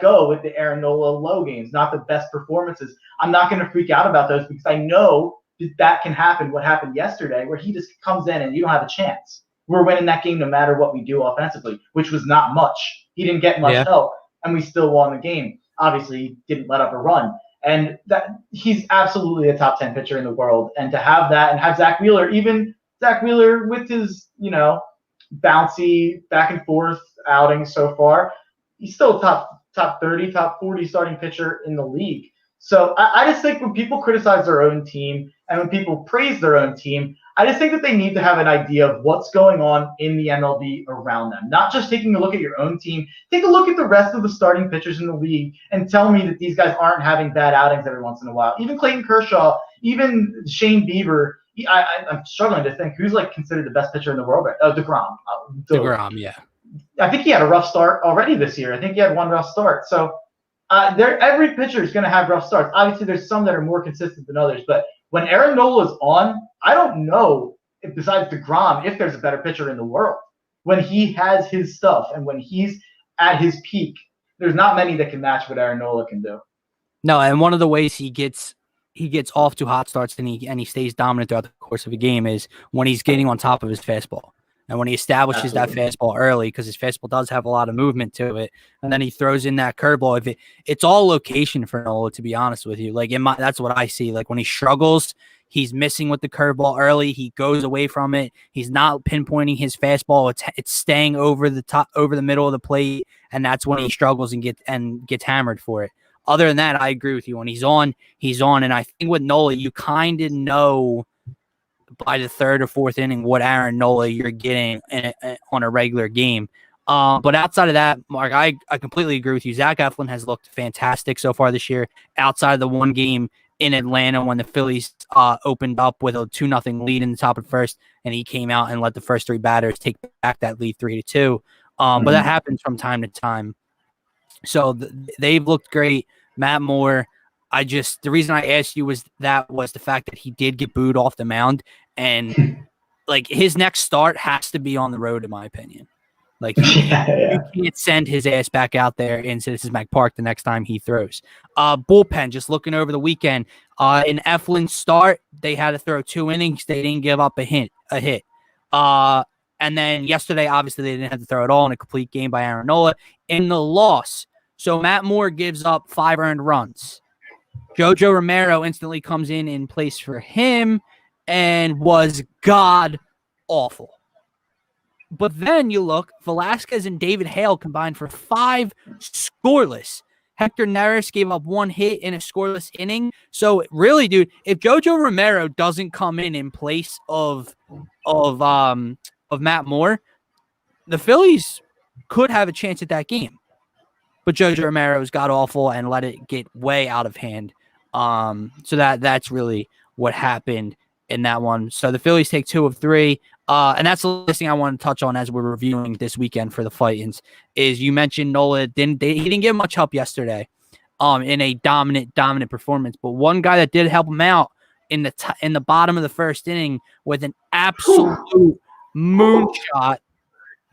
go with the Aaron Nola low games, not the best performances. I'm not going to freak out about those because I know that can happen. What happened yesterday, where he just comes in and you don't have a chance. We're winning that game no matter what we do offensively, which was not much. He didn't get much help, and we still won the game. Obviously, he didn't let up a run. And that he's absolutely a top 10 pitcher in the world. And to have that and have Zach Wheeler with his, bouncy back and forth outings so far, he's still top 30, top 40 starting pitcher in the league. So I just think when people criticize their own team and when people praise their own team, I just think that they need to have an idea of what's going on in the MLB around them. Not just taking a look at your own team. Take a look at the rest of the starting pitchers in the league and tell me that these guys aren't having bad outings every once in a while. Even Clayton Kershaw, even Shane Bieber. I'm struggling to think who's considered the best pitcher in the world right now. DeGrom. DeGrom, yeah. I think he had a rough start already this year. I think he had one rough start. So every pitcher is going to have rough starts. Obviously, there's some that are more consistent than others, but when Aaron Nola is on, I don't know, besides DeGrom, if there's a better pitcher in the world. When he has his stuff and when he's at his peak, there's not many that can match what Aaron Nola can do. No, and one of the ways he gets off to hot starts and he stays dominant throughout the course of a game is when he's getting on top of his fastball. And when he establishes that fastball early, because his fastball does have a lot of movement to it, and then he throws in that curveball. It's all location for Nola, to be honest with you. That's what I see. Like when he struggles, he's missing with the curveball early. He goes away from it. He's not pinpointing his fastball. It's staying over the middle of the plate, and that's when he struggles and gets hammered for it. Other than that, I agree with you. When he's on, he's on. And I think with Nola, you kind of know by the third or fourth inning what Aaron Nola you're getting on a regular game. But outside of that, Mark, I completely agree with you. Zach Eflin has looked fantastic so far this year outside of the one game in Atlanta when the Phillies opened up with a 2-0 lead in the top of the first, and he came out and let the first three batters take back that lead 3-2. But that happens from time to time. So they've looked great. Matt Moore, the reason I asked you was the fact that he did get booed off the mound, and like his next start has to be on the road, in my opinion. Like you can't send his ass back out there in Citizens Bank Park the next time he throws. Bullpen, just looking over the weekend, in Eflin's start, they had to throw 2 innings. They didn't give up a hit. And then yesterday, obviously, they didn't have to throw it all in a complete game by Aaron Nola. In the loss, so Matt Moore gives up 5 earned runs. Jojo Romero instantly comes in place for him and was god awful. But then you look, Velasquez and David Hale combined for 5 scoreless. Hector Neris gave up 1 hit in a scoreless inning. So really, dude, if Jojo Romero doesn't come in place of Matt Moore, the Phillies could have a chance at that game. But Jojo Romero's got awful and let it get way out of hand. So that's really what happened in that one. So the Phillies take 2 of 3. And that's the last thing I want to touch on as we're reviewing this weekend for the Titans is you mentioned Nola he didn't get much help yesterday in a dominant performance. But one guy that did help him out in the bottom of the first inning with an absolute moonshot.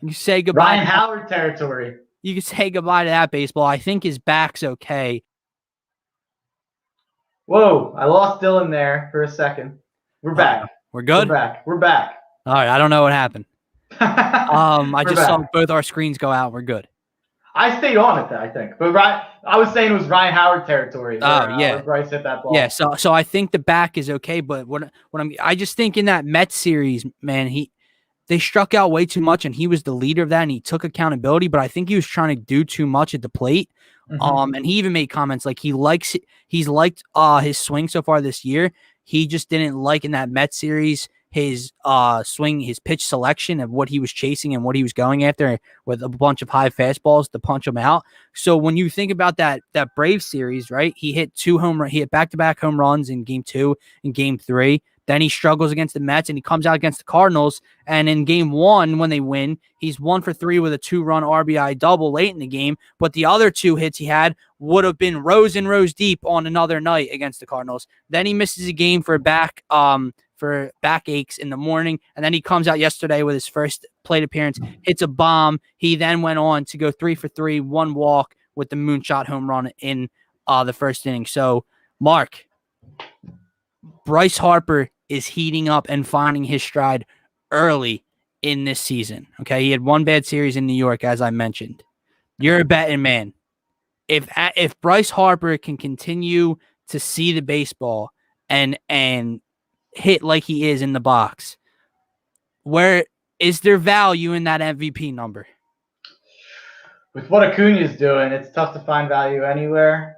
You say goodbye. Ryan Howard territory. You can say goodbye to that baseball. I think his back's okay. Whoa, I lost Dylan there for a second. We're back. We're good? We're back. All right, I don't know what happened. I just saw both our screens go out. We're good. I stayed on it, I think. But I was saying it was Ryan Howard territory. Where Bryce hit that ball. Yeah, so I think the back is okay, but I just think in that Mets series, man, they struck out way too much, and he was the leader of that, and he took accountability. But I think he was trying to do too much at the plate. And he even made comments like he's liked his swing so far this year. He just didn't like in that Mets series his swing, his pitch selection of what he was chasing and what he was going after with a bunch of high fastballs to punch him out. So when you think about that Braves series, right? He hit back-to-back home runs in game 2 and game 3. Then he struggles against the Mets and he comes out against the Cardinals. And in game 1, when they win, he's 1 for 3 with a 2-run RBI double late in the game. But the other 2 hits he had would have been rows and rows deep on another night against the Cardinals. Then he misses a game for back aches in the morning. And then he comes out yesterday with his first plate appearance, hits a bomb. He then went on to go 3 for 3, 1 walk with the moonshot home run in the first inning. So, Mark, Bryce Harper is heating up and finding his stride early in this season. Okay, he had 1 bad series in New York, as I mentioned. You're a betting man. If Bryce Harper can continue to see the baseball and hit like he is in the box, where is there value in that MVP number? With what Acuna's doing, it's tough to find value anywhere.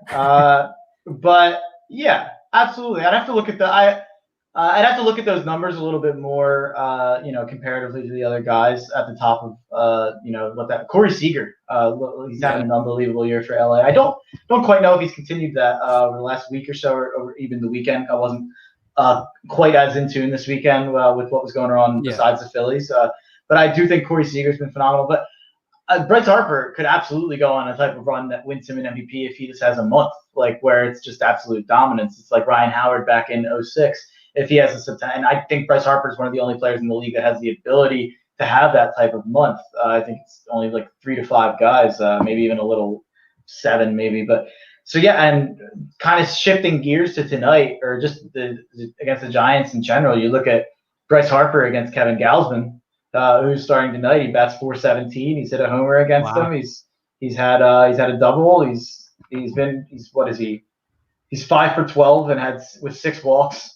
But yeah, absolutely. I'd have to look at those numbers a little bit more, comparatively to the other guys at the top of, Corey Seager. He's having an unbelievable year for LA. I don't quite know if he's continued that over the last week or so, or even the weekend. I wasn't quite as in tune this weekend with what was going on besides the Phillies. But I do think Corey Seager's been phenomenal. But Bryce Harper could absolutely go on a type of run that wins him an MVP if he just has a month, like where it's just absolute dominance. It's like Ryan Howard back in 2006. If he has a September, and I think Bryce Harper is one of the only players in the league that has the ability to have that type of month. I think it's only like 3 to 5 guys, maybe even a little 7, maybe. But so yeah, and kind of shifting gears to tonight, or just against the Giants in general. You look at Bryce Harper against Kevin Gausman, who's starting tonight. He bats .417. He's hit a homer against him. He's had a double. He's 5 for 12 and with 6 walks.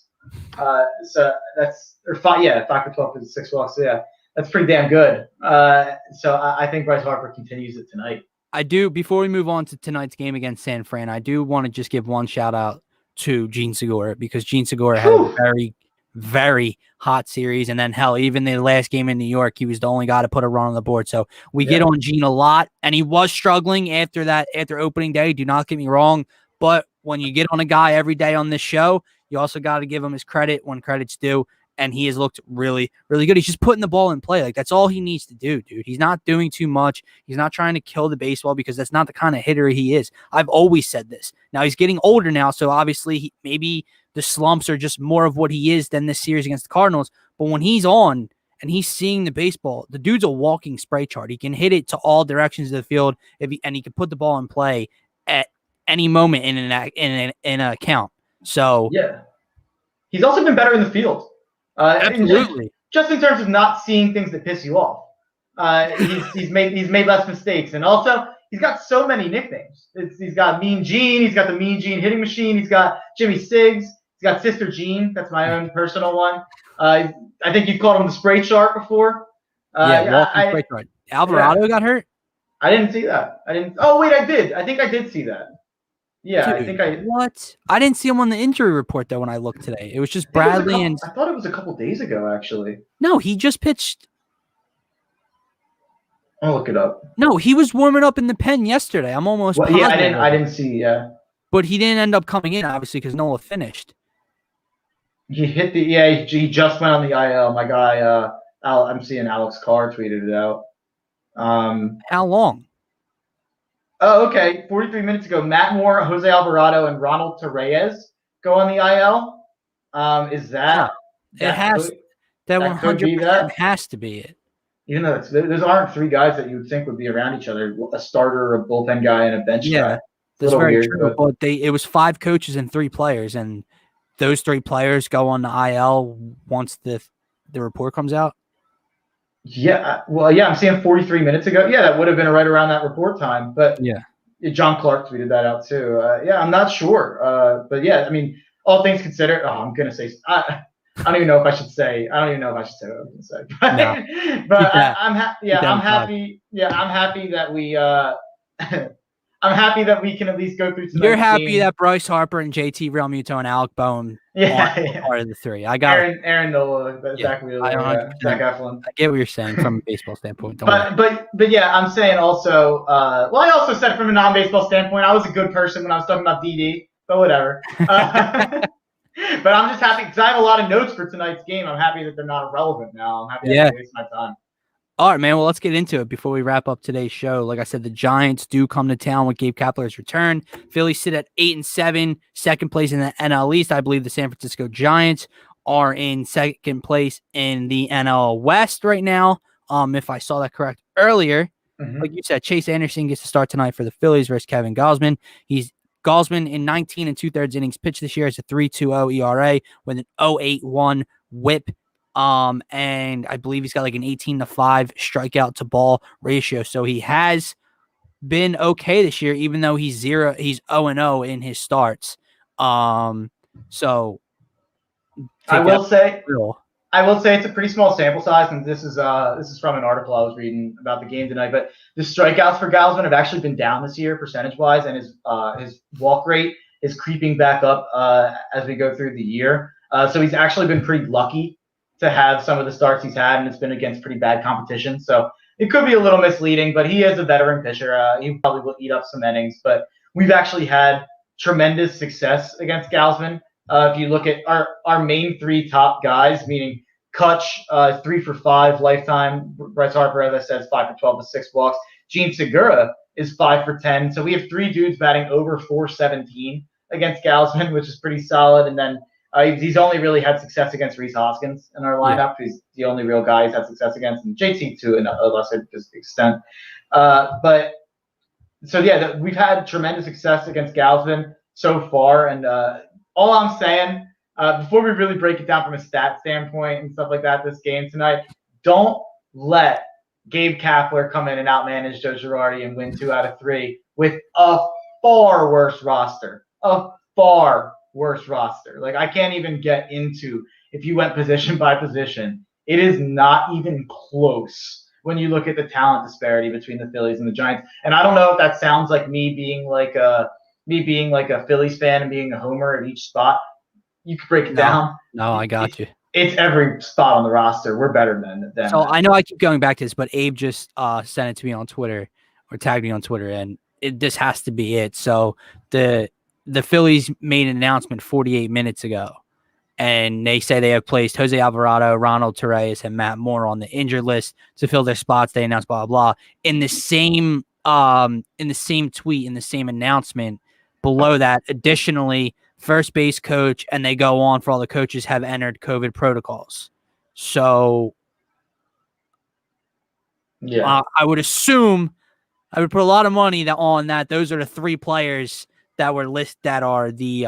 So that's 5 for 12 with 6 walks. So yeah, that's pretty damn good. So I think Bryce Harper continues it tonight. I do. Before we move on to tonight's game against San Fran, I do want to just give one shout out to Gene Segura, because Gene Segura had a very, very hot series. And then even the last game in New York, he was the only guy to put a run on the board. So we get on Gene a lot, and he was struggling after opening day. Do not get me wrong. But when you get on a guy every day on this show, you also got to give him his credit when credit's due. And he has looked really, really good. He's just putting the ball in play. Like, that's all he needs to do, dude. He's not doing too much. He's not trying to kill the baseball because that's not the kind of hitter he is. I've always said this. Now, he's getting older now, so obviously maybe the slumps are just more of what he is than this series against the Cardinals. But when he's on and he's seeing the baseball, the dude's a walking spray chart. He can hit it to all directions of the field, and he can put the ball in play at any moment in an account. So yeah, he's also been better in the field. Absolutely. Just in terms of not seeing things that piss you off. He's made less mistakes, and also he's got so many nicknames. He's got Mean Gene. He's got the Mean Gene hitting machine. He's got Jimmy Siggs. He's got Sister Jean. That's my own personal one. I think you called him the spray chart before. Walking spray chart. Alvarado got hurt. I didn't see that. Oh wait, I did. I think I did see that. Yeah, Dude, What? I didn't see him on the injury report though when I looked today. It was just Bradley I thought it was a couple days ago actually. No, he just pitched. I'll look it up. No, he was warming up in the pen yesterday. I'm almost positive. Yeah, I didn't see. Yeah, but he didn't end up coming in obviously because Nola finished. He hit the he just went on the IL. My guy, I'm seeing Alex Carr tweeted it out. How long? Oh, okay. 43 minutes ago, Matt Moore, Jose Alvarado, and Ronald Torreyes go on the IL. Is that? It has. That 100% has to be it. Even though those aren't three guys that you would think would be around each other, a starter, a bullpen guy, and a bench guy. That's very weird, true. But it was 5 coaches and 3 players, and those 3 players go on the IL once the report comes out. Yeah, well, yeah, I'm seeing 43 minutes ago. Yeah, that would have been right around that report time. But yeah, John Clark tweeted that out too. Yeah, I'm not sure. But yeah, I mean, all things considered, I'm gonna say I don't even know if I should say. I don't even know if I should say what I'm gonna say. No. But I'm happy. Yeah, I'm happy. Yeah, I'm happy that we. I'm happy that we can at least go through. You're happy that Bryce Harper and JT Realmuto and Alec Boehm are part of the 3. I got Aaron Nola, Zach Wheeler, Zach Eflin. I get what you're saying from a baseball standpoint. But yeah, I'm saying also. I also said from a non-baseball standpoint, I was a good person when I was talking about DD, but whatever. But I'm just happy because I have a lot of notes for tonight's game. I'm happy that they're not irrelevant now. I'm happy I didn't waste my time. All right, man. Well, let's get into it before we wrap up today's show. Like I said, the Giants do come to town with Gabe Kapler's return. Phillies sit at 8-7, second place in the NL East. I believe the San Francisco Giants are in second place in the NL West right now. If I saw that correct earlier, like you said, Chase Anderson gets to start tonight for the Phillies versus Kevin Gausman. Gausman in 19 2/3 innings pitched this year has a 3.20 ERA with an 0.81 WHIP. And I believe he's got like an 18-5 strikeout to ball ratio. So he has been okay this year, even though he's 0-0 in his starts. So I will say it's a pretty small sample size, and this is from an article I was reading about the game tonight. But the strikeouts for Gausman have actually been down this year, percentage-wise, and his walk rate is creeping back up as we go through the year. So he's actually been pretty lucky to have some of the starts he's had, and it's been against pretty bad competition. So it could be a little misleading, but he is a veteran pitcher. He probably will eat up some innings, but we've actually had tremendous success against Gausman. If you look at our main 3 top guys, meaning Kutch, 3 for 5 lifetime. Bryce Harper, as I said, is 5 for 12 with 6 walks. Gene Segura is 5 for 10. So we have 3 dudes batting over 417 against Gausman, which is pretty solid. And then he's only really had success against Rhys Hoskins in our lineup. Yeah. He's the only real guy he's had success against, and JT to a lesser extent. But so yeah, we've had tremendous success against Gausman so far. And all I'm saying, before we really break it down from a stat standpoint and stuff like that, this game tonight, don't let Gabe Kapler come in and outmanage Joe Girardi and win 2 out of 3 with a far worse roster. Like, I can't even get into, if you went position by position, it is not even close when you look at the talent disparity between the Phillies and the Giants. And I don't know if that sounds like me being like a Phillies fan and being a homer at each spot. You could break it down. No, I got you. It's every spot on the roster. We're better than them. So I know I keep going back to this, but Abe just sent it to me on Twitter or tagged me on Twitter, and this has to be it. So the the Phillies made an announcement 48 minutes ago, and they say they have placed Jose Alvarado, Ronald Torreyes, and Matt Moore on the injured list to fill their spots. They announced blah blah blah. In the same tweet, in the same announcement below that, additionally, first base coach, and they go on for all the coaches have entered COVID protocols. So yeah, I would assume I would put a lot of money on that. Those are the 3 players that were listed that are in the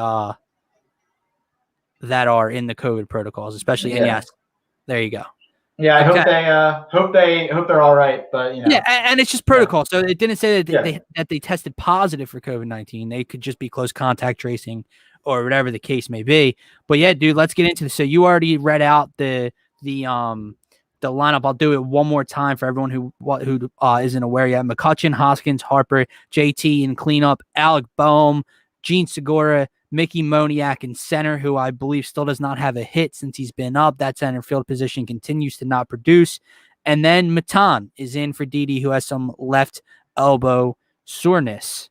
COVID protocols, especially. And yes, there you go. Yeah, I Okay. hope they're all right, but Yeah, and it's just protocol. So it didn't say that Yeah. they tested positive for COVID-19. They could just be close contact tracing or whatever the case may be. But yeah, dude, let's get into this. So you already read out the lineup. I'll do it one more time for everyone who isn't aware yet. McCutchen, Hoskins, Harper, JT in cleanup, Alec Boehm, Gene Segura, Mickey Moniak in center, who I believe still does not have a hit since he's been up. That center field position continues to not produce. And then Matan is in for Didi, who has some left elbow soreness.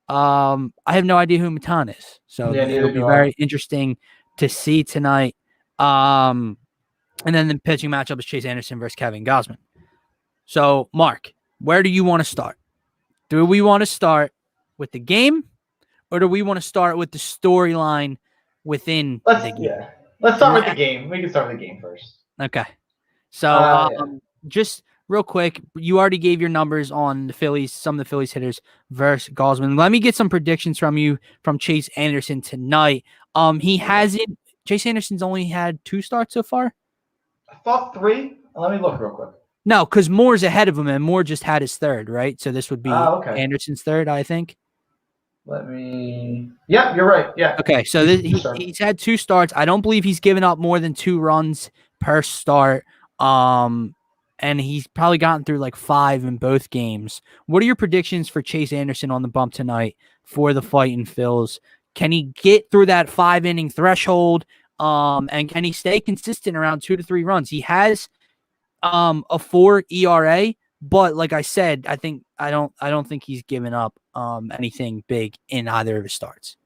I have no idea who Matan is. So it'll be very interesting to see tonight. And then the pitching matchup is Chase Anderson versus Kevin Gausman. So, Mark, where do you want to start? Do we want to start with the game, or do we want to start with the storyline within the game? Yeah. Let's start with the game. We can start with the game first. Okay. So, just real quick, you already gave your numbers on the Phillies, some of the Phillies hitters versus Gausman. Let me get some predictions from you from Chase Anderson tonight. Chase Anderson's only had 2 starts so far? I thought 3. Let me look real quick. No, because Moore's ahead of him, and Moore just had his 3rd, right? So this would be Anderson's 3rd, I think. Yeah, you're right. Yeah. Okay, so he's had 2 starts. I don't believe he's given up more than 2 runs per start. And he's probably gotten through like 5 in both games. What are your predictions for Chase Anderson on the bump tonight for the fight in Phils? Can he get through that 5-inning threshold? And can he stay consistent around 2 to 3 runs? He has a 4 ERA, but like I said, I don't think he's given up anything big in either of his starts.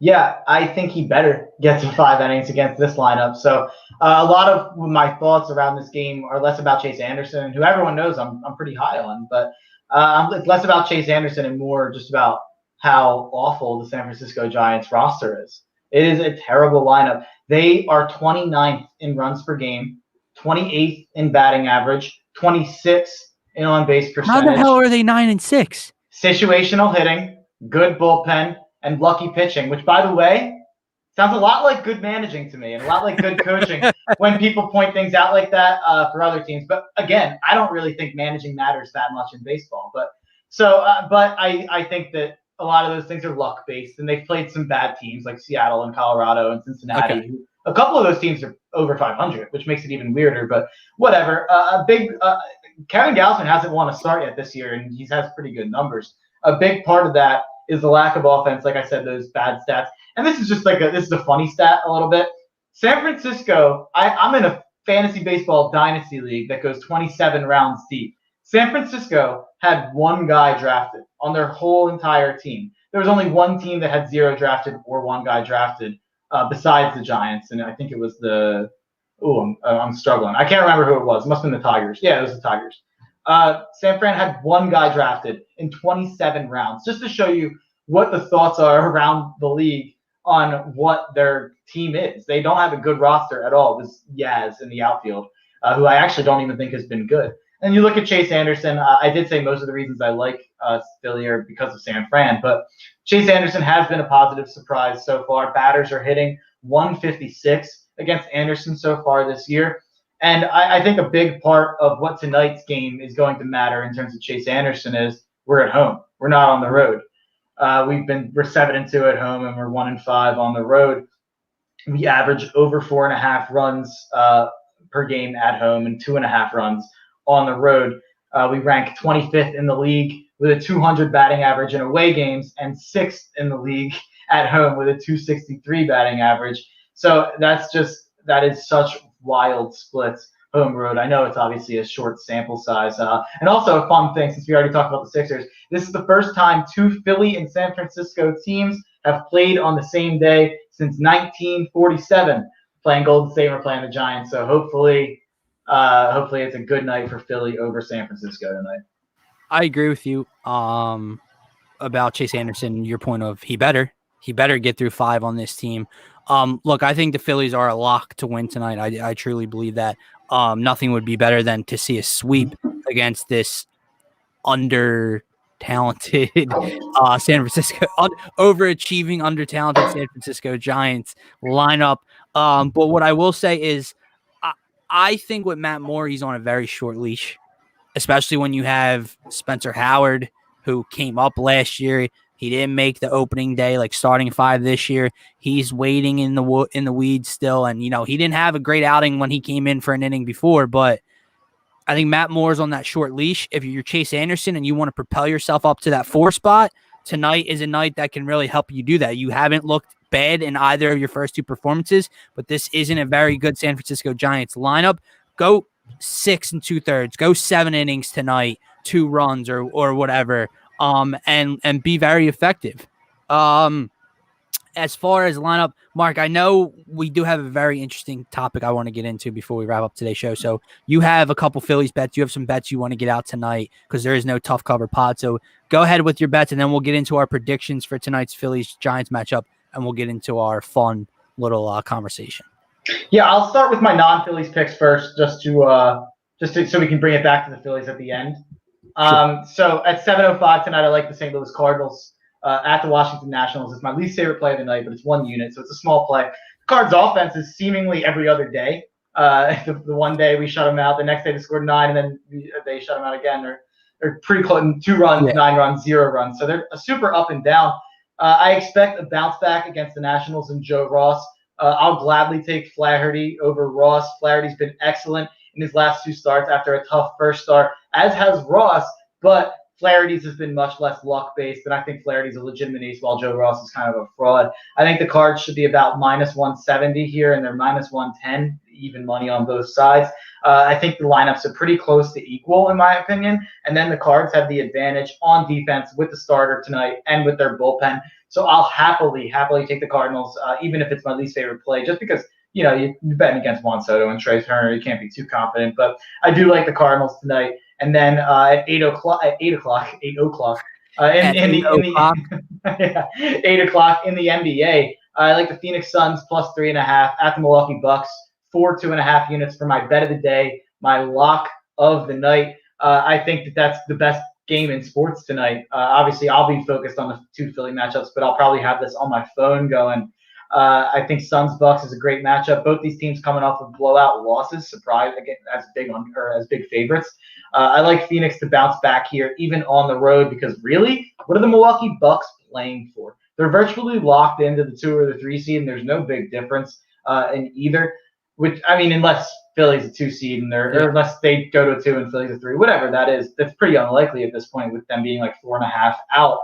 Yeah, I think he better get to 5 innings against this lineup. So a lot of my thoughts around this game are less about Chase Anderson, who everyone knows I'm pretty high on, but it's less about Chase Anderson and more just about how awful the San Francisco Giants roster is. It is a terrible lineup. They are 29th in runs per game, 28th in batting average, 26th in on-base percentage. How the hell are they 9-6? Situational hitting, good bullpen, and lucky pitching, which, by the way, sounds a lot like good managing to me and a lot like good coaching when people point things out like that for other teams. But again, I don't really think managing matters that much in baseball. But I think that a lot of those things are luck based, and they've played some bad teams like Seattle and Colorado and Cincinnati. Okay. A couple of those teams are over 500, which makes it even weirder. But whatever. Kevin Gausman hasn't won a start yet this year, and he has pretty good numbers. A big part of that is the lack of offense. Like I said, those bad stats. And this is just this is a funny stat a little bit. San Francisco, I'm in a fantasy baseball dynasty league that goes 27 rounds deep. San Francisco had 1 guy drafted on their whole entire team. There was only 1 team that had 0 drafted or 1 guy drafted besides the Giants. And I think it was I'm struggling. I can't remember who it was. It must have been the Tigers. Yeah, it was the Tigers. San Fran had 1 guy drafted in 27 rounds, just to show you what the thoughts are around the league on what their team is. They don't have a good roster at all. This Yaz in the outfield, who I actually don't even think has been good. And you look at Chase Anderson, I did say most of the reasons I like Philly are because of San Fran, but Chase Anderson has been a positive surprise so far. Batters are hitting 156 against Anderson so far this year. And I think a big part of what tonight's game is going to matter in terms of Chase Anderson is we're at home. We're not on the road. We're 7-2 at home, and we're 1-5 on the road. We average over 4.5 runs per game at home and 2.5 runs on the road. We rank 25th in the league with a 200 batting average in away games and 6th in the league at home with a 263 batting average. So that is such wild splits home road. I know it's obviously a short sample size. And also a fun thing, since we already talked about the Sixers, this is the first time 2 Philly and San Francisco teams have played on the same day since 1947, playing Golden State. We're playing the Giants. So hopefully it's a good night for Philly over San Francisco tonight. I agree with you about Chase Anderson. Your point of he better get through 5 on this team. Look, I think the Phillies are a lock to win tonight. I truly believe that. Nothing would be better than to see a sweep against this under-talented San Francisco, overachieving, under-talented San Francisco Giants lineup. But what I will say is I think with Matt Moore, he's on a very short leash, especially when you have Spencer Howard, who came up last year. He didn't make the opening day, like starting 5 this year. He's waiting in the weeds still. And, he didn't have a great outing when he came in for an inning before, but I think Matt Moore's on that short leash. If you're Chase Anderson and you want to propel yourself up to that 4 spot, tonight is a night that can really help you do that. You haven't looked bad in either of your first 2 performances, but this isn't a very good San Francisco Giants lineup. Go 6 2/3, go 7 innings tonight, 2 runs or whatever. And be very effective. As far as lineup, Mark, I know we do have a very interesting topic I want to get into before we wrap up today's show. So you have a couple Phillies bets. You have some bets you want to get out tonight because there is no tough cover pod. So go ahead with your bets, and then we'll get into our predictions for tonight's Phillies-Giants matchup, and we'll get into our fun little conversation. Yeah, I'll start with my non-Phillies picks first, just so we can bring it back to the Phillies at the end. Sure. So at 7:05 tonight, I like the St. Louis Cardinals at the Washington Nationals. It's my least favorite play of the night, but it's 1 unit, so it's a small play. The Cards' offense is seemingly every other day. The one day we shut them out, the next day they scored 9, and then they shut them out again. They're pretty close, 2 runs, Yeah. 9 runs, 0 runs. So they're super up and down. I expect a bounce back against the Nationals and Joe Ross. I'll gladly take Flaherty over Ross. Flaherty's been excellent in his last 2 starts after a tough first start, as has Ross, but Flaherty's has been much less luck-based, and I think Flaherty's a legitimate ace while Joe Ross is kind of a fraud. I think the Cards should be about minus 170 here, and they're minus 110, even money on both sides. I think the lineups are pretty close to equal, in my opinion, and then the Cards have the advantage on defense with the starter tonight and with their bullpen. So I'll happily take the Cardinals, even if it's my least favorite play, just because you're betting against Juan Soto and Trey Turner. You can't be too confident, but I do like the Cardinals tonight. And then at 8 o'clock, in the NBA, I like the Phoenix Suns plus 3.5 at the Milwaukee Bucks for 2.5 units for my bet of the day, my lock of the night. I think that's the best game in sports tonight. Obviously, I'll be focused on the 2 Philly matchups, but I'll probably have this on my phone going. I think Suns-Bucks is a great matchup. Both these teams coming off of blowout losses, surprise again as big favorites. I like Phoenix to bounce back here, even on the road, because really, what are the Milwaukee Bucks playing for? They're virtually locked into the 2 or the 3 seed, and there's no big difference in either. Which, I mean, unless Philly's a 2 seed or unless they go to a 2 and Philly's a 3, whatever that is, that's pretty unlikely at this point with them being like 4.5 out.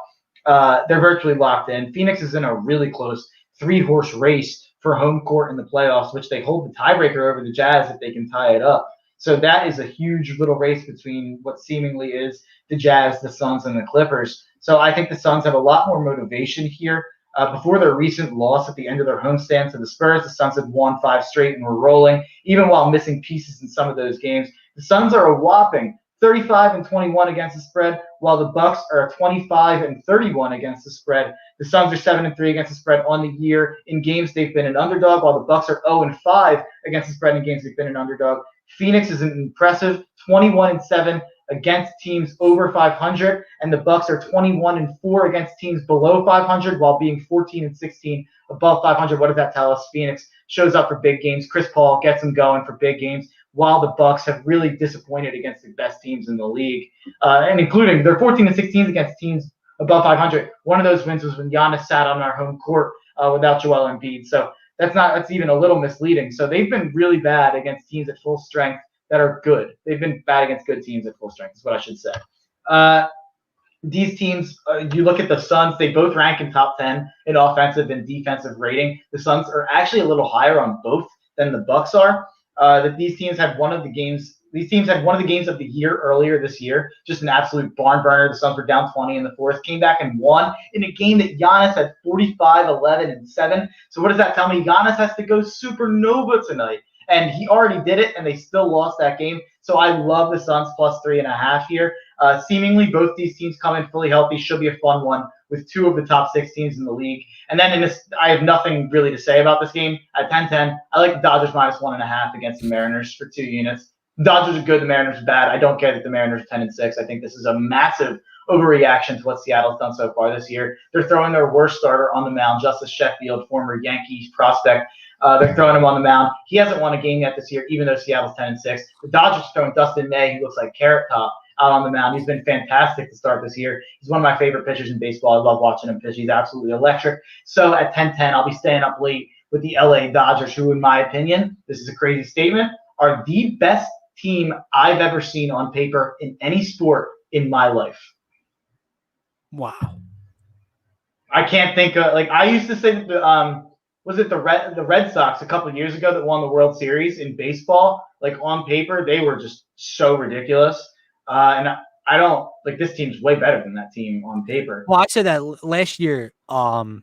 They're virtually locked in. Phoenix is in a really close 3-horse race for home court in the playoffs, which they hold the tiebreaker over the Jazz if they can tie it up. So that is a huge little race between what seemingly is the Jazz, the Suns, and the Clippers. So I think the Suns have a lot more motivation here. Before their recent loss at the end of their homestand to the Spurs, the Suns had won 5 straight and were rolling, even while missing pieces in some of those games. The Suns are a whopping 35-21 against the spread, while the Bucks are 25-31 against the spread. The Suns are 7-3 against the spread on the year. In games, they've been an underdog, while the Bucks are 0-5 against the spread in games they've been an underdog. Phoenix is an impressive 21-7 against teams over 500, and the Bucks are 21-4 against teams below 500, while being 14-16 above 500. What does that tell us? Phoenix shows up for big games. Chris Paul gets them going for big games, while the Bucks have really disappointed against the best teams in the league, and including they're 14-16 against teams above 500. One of those wins was when Giannis sat on our home court without Joel Embiid. So that's even a little misleading. So they've been really bad against teams at full strength that are good. They've been bad against good teams at full strength is what I should say. These teams, you look at the Suns, they both rank in top 10 in offensive and defensive rating. The Suns are actually a little higher on both than the Bucks are. That these teams have one of the These teams had one of the games of the year earlier this year, just an absolute barn burner. The Suns were down 20 in the fourth, came back and won in a game that Giannis had 45, 11, and 7. So what does that tell me? Giannis has to go supernova tonight. And he already did it, and they still lost that game. So I love the Suns plus 3.5 here. Seemingly, both these teams come in fully healthy. Should be a fun one with 2 of the top 6 teams in the league. And then in this, I have nothing really to say about this game. At 10-10, I like the Dodgers minus 1.5 against the Mariners for 2 units. The Dodgers are good. The Mariners are bad. I don't care that the Mariners are 10-6. I think this is a massive overreaction to what Seattle's done so far this year. They're throwing their worst starter on the mound, Justice Sheffield, former Yankees prospect. They're throwing him on the mound. He hasn't won a game yet this year, even though Seattle's 10-6. The Dodgers are throwing Dustin May, who looks like Carrot Top, out on the mound. He's been fantastic to start this year. He's one of my favorite pitchers in baseball. I love watching him pitch. He's absolutely electric. So at 10-10, I'll be staying up late with the LA Dodgers, who, in my opinion, this is a crazy statement, are the best team I've ever seen on paper in any sport in my life. Wow. I can't think of, like, I used to say that was it the Red Sox a couple of years ago that won the World Series in baseball? Like, on paper, they were just so ridiculous. And I don't like, this team's way better than that team on paper. Well, I said that last year, or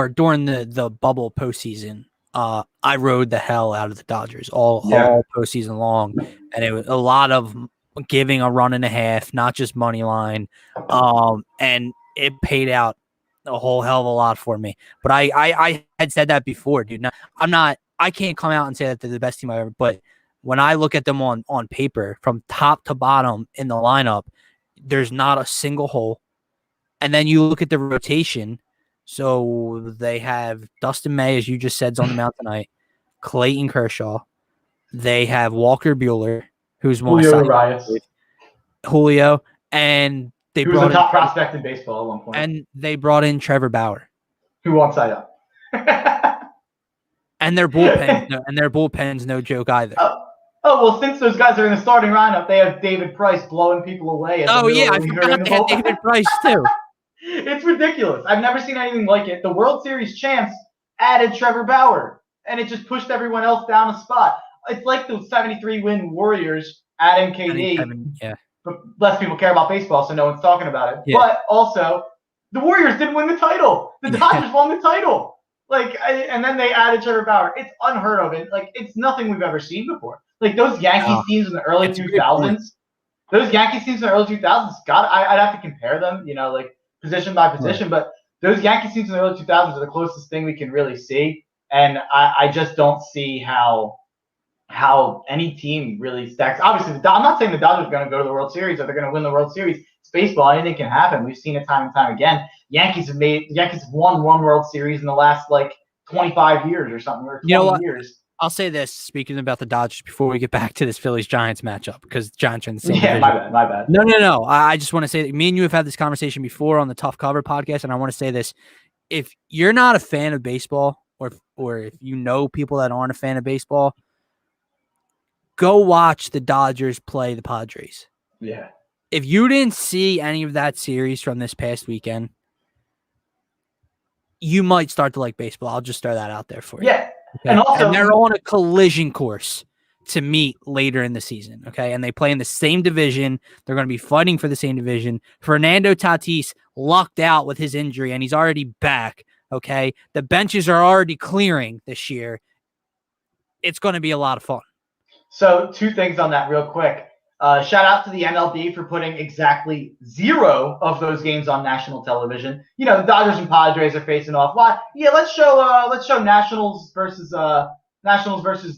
during the bubble postseason. I rode the hell out of the Dodgers all postseason long, and it was a lot of giving a run and a half, not just money line, and it paid out a whole hell of a lot for me. But I had said that before, dude. Now, I can't come out and say that they're the best team I ever, but when I look at them on paper from top to bottom in the lineup, there's not a single hole. And then you look at the rotation. So they have Dustin May, as you just said, is on the mound tonight. Clayton Kershaw. They have Walker Buehler, who's more Julio, and they who was the top prospect in baseball at one point. And they brought in Trevor Bauer, who won Cy Young. And their bullpen's no joke either. Well, since those guys are in the starting lineup, they have David Price blowing people away. I forgot they had David Price too. It's ridiculous. I've never seen anything like it. The World Series champs added Trevor Bauer, and it just pushed everyone else down a spot. It's like the 73-win Warriors adding KD. But less people care about baseball, so no one's talking about it. Yeah. But also, the Warriors didn't win the title. The Dodgers won the title. And then they added Trevor Bauer. It's unheard of. It's nothing we've ever seen before. Like, those Yankees teams in the early 2000s, I'd have to compare them, position by position, but those Yankees teams in the early 2000s are the closest thing we can really see, and I just don't see how any team really stacks. Obviously, I'm not saying the Dodgers are going to go to the World Series or they're going to win the World Series. It's baseball; anything can happen. We've seen it time and time again. Yankees have won one World Series in the last 25 years or something, or 20 years. I'll say this, speaking about the Dodgers, before we get back to this Phillies-Giants matchup, because Giants are in the same division. My bad. No. I just want to say that me and you have had this conversation before on the Tough Cover podcast, and I want to say this. If you're not a fan of baseball, or if you know people that aren't a fan of baseball, go watch the Dodgers play the Padres. Yeah. If you didn't see any of that series from this past weekend, you might start to like baseball. I'll just throw that out there for you. Yeah. Okay? And they're on a collision course to meet later in the season, okay? And they play in the same division. They're going to be fighting for the same division. Fernando Tatis lucked out with his injury, and he's already back, okay? The benches are already clearing this year. It's going to be a lot of fun. So 2 things on that real quick. Shout out to the MLB for putting exactly 0 of those games on national television. The Dodgers and Padres are facing off. Why? Yeah, let's show Nationals versus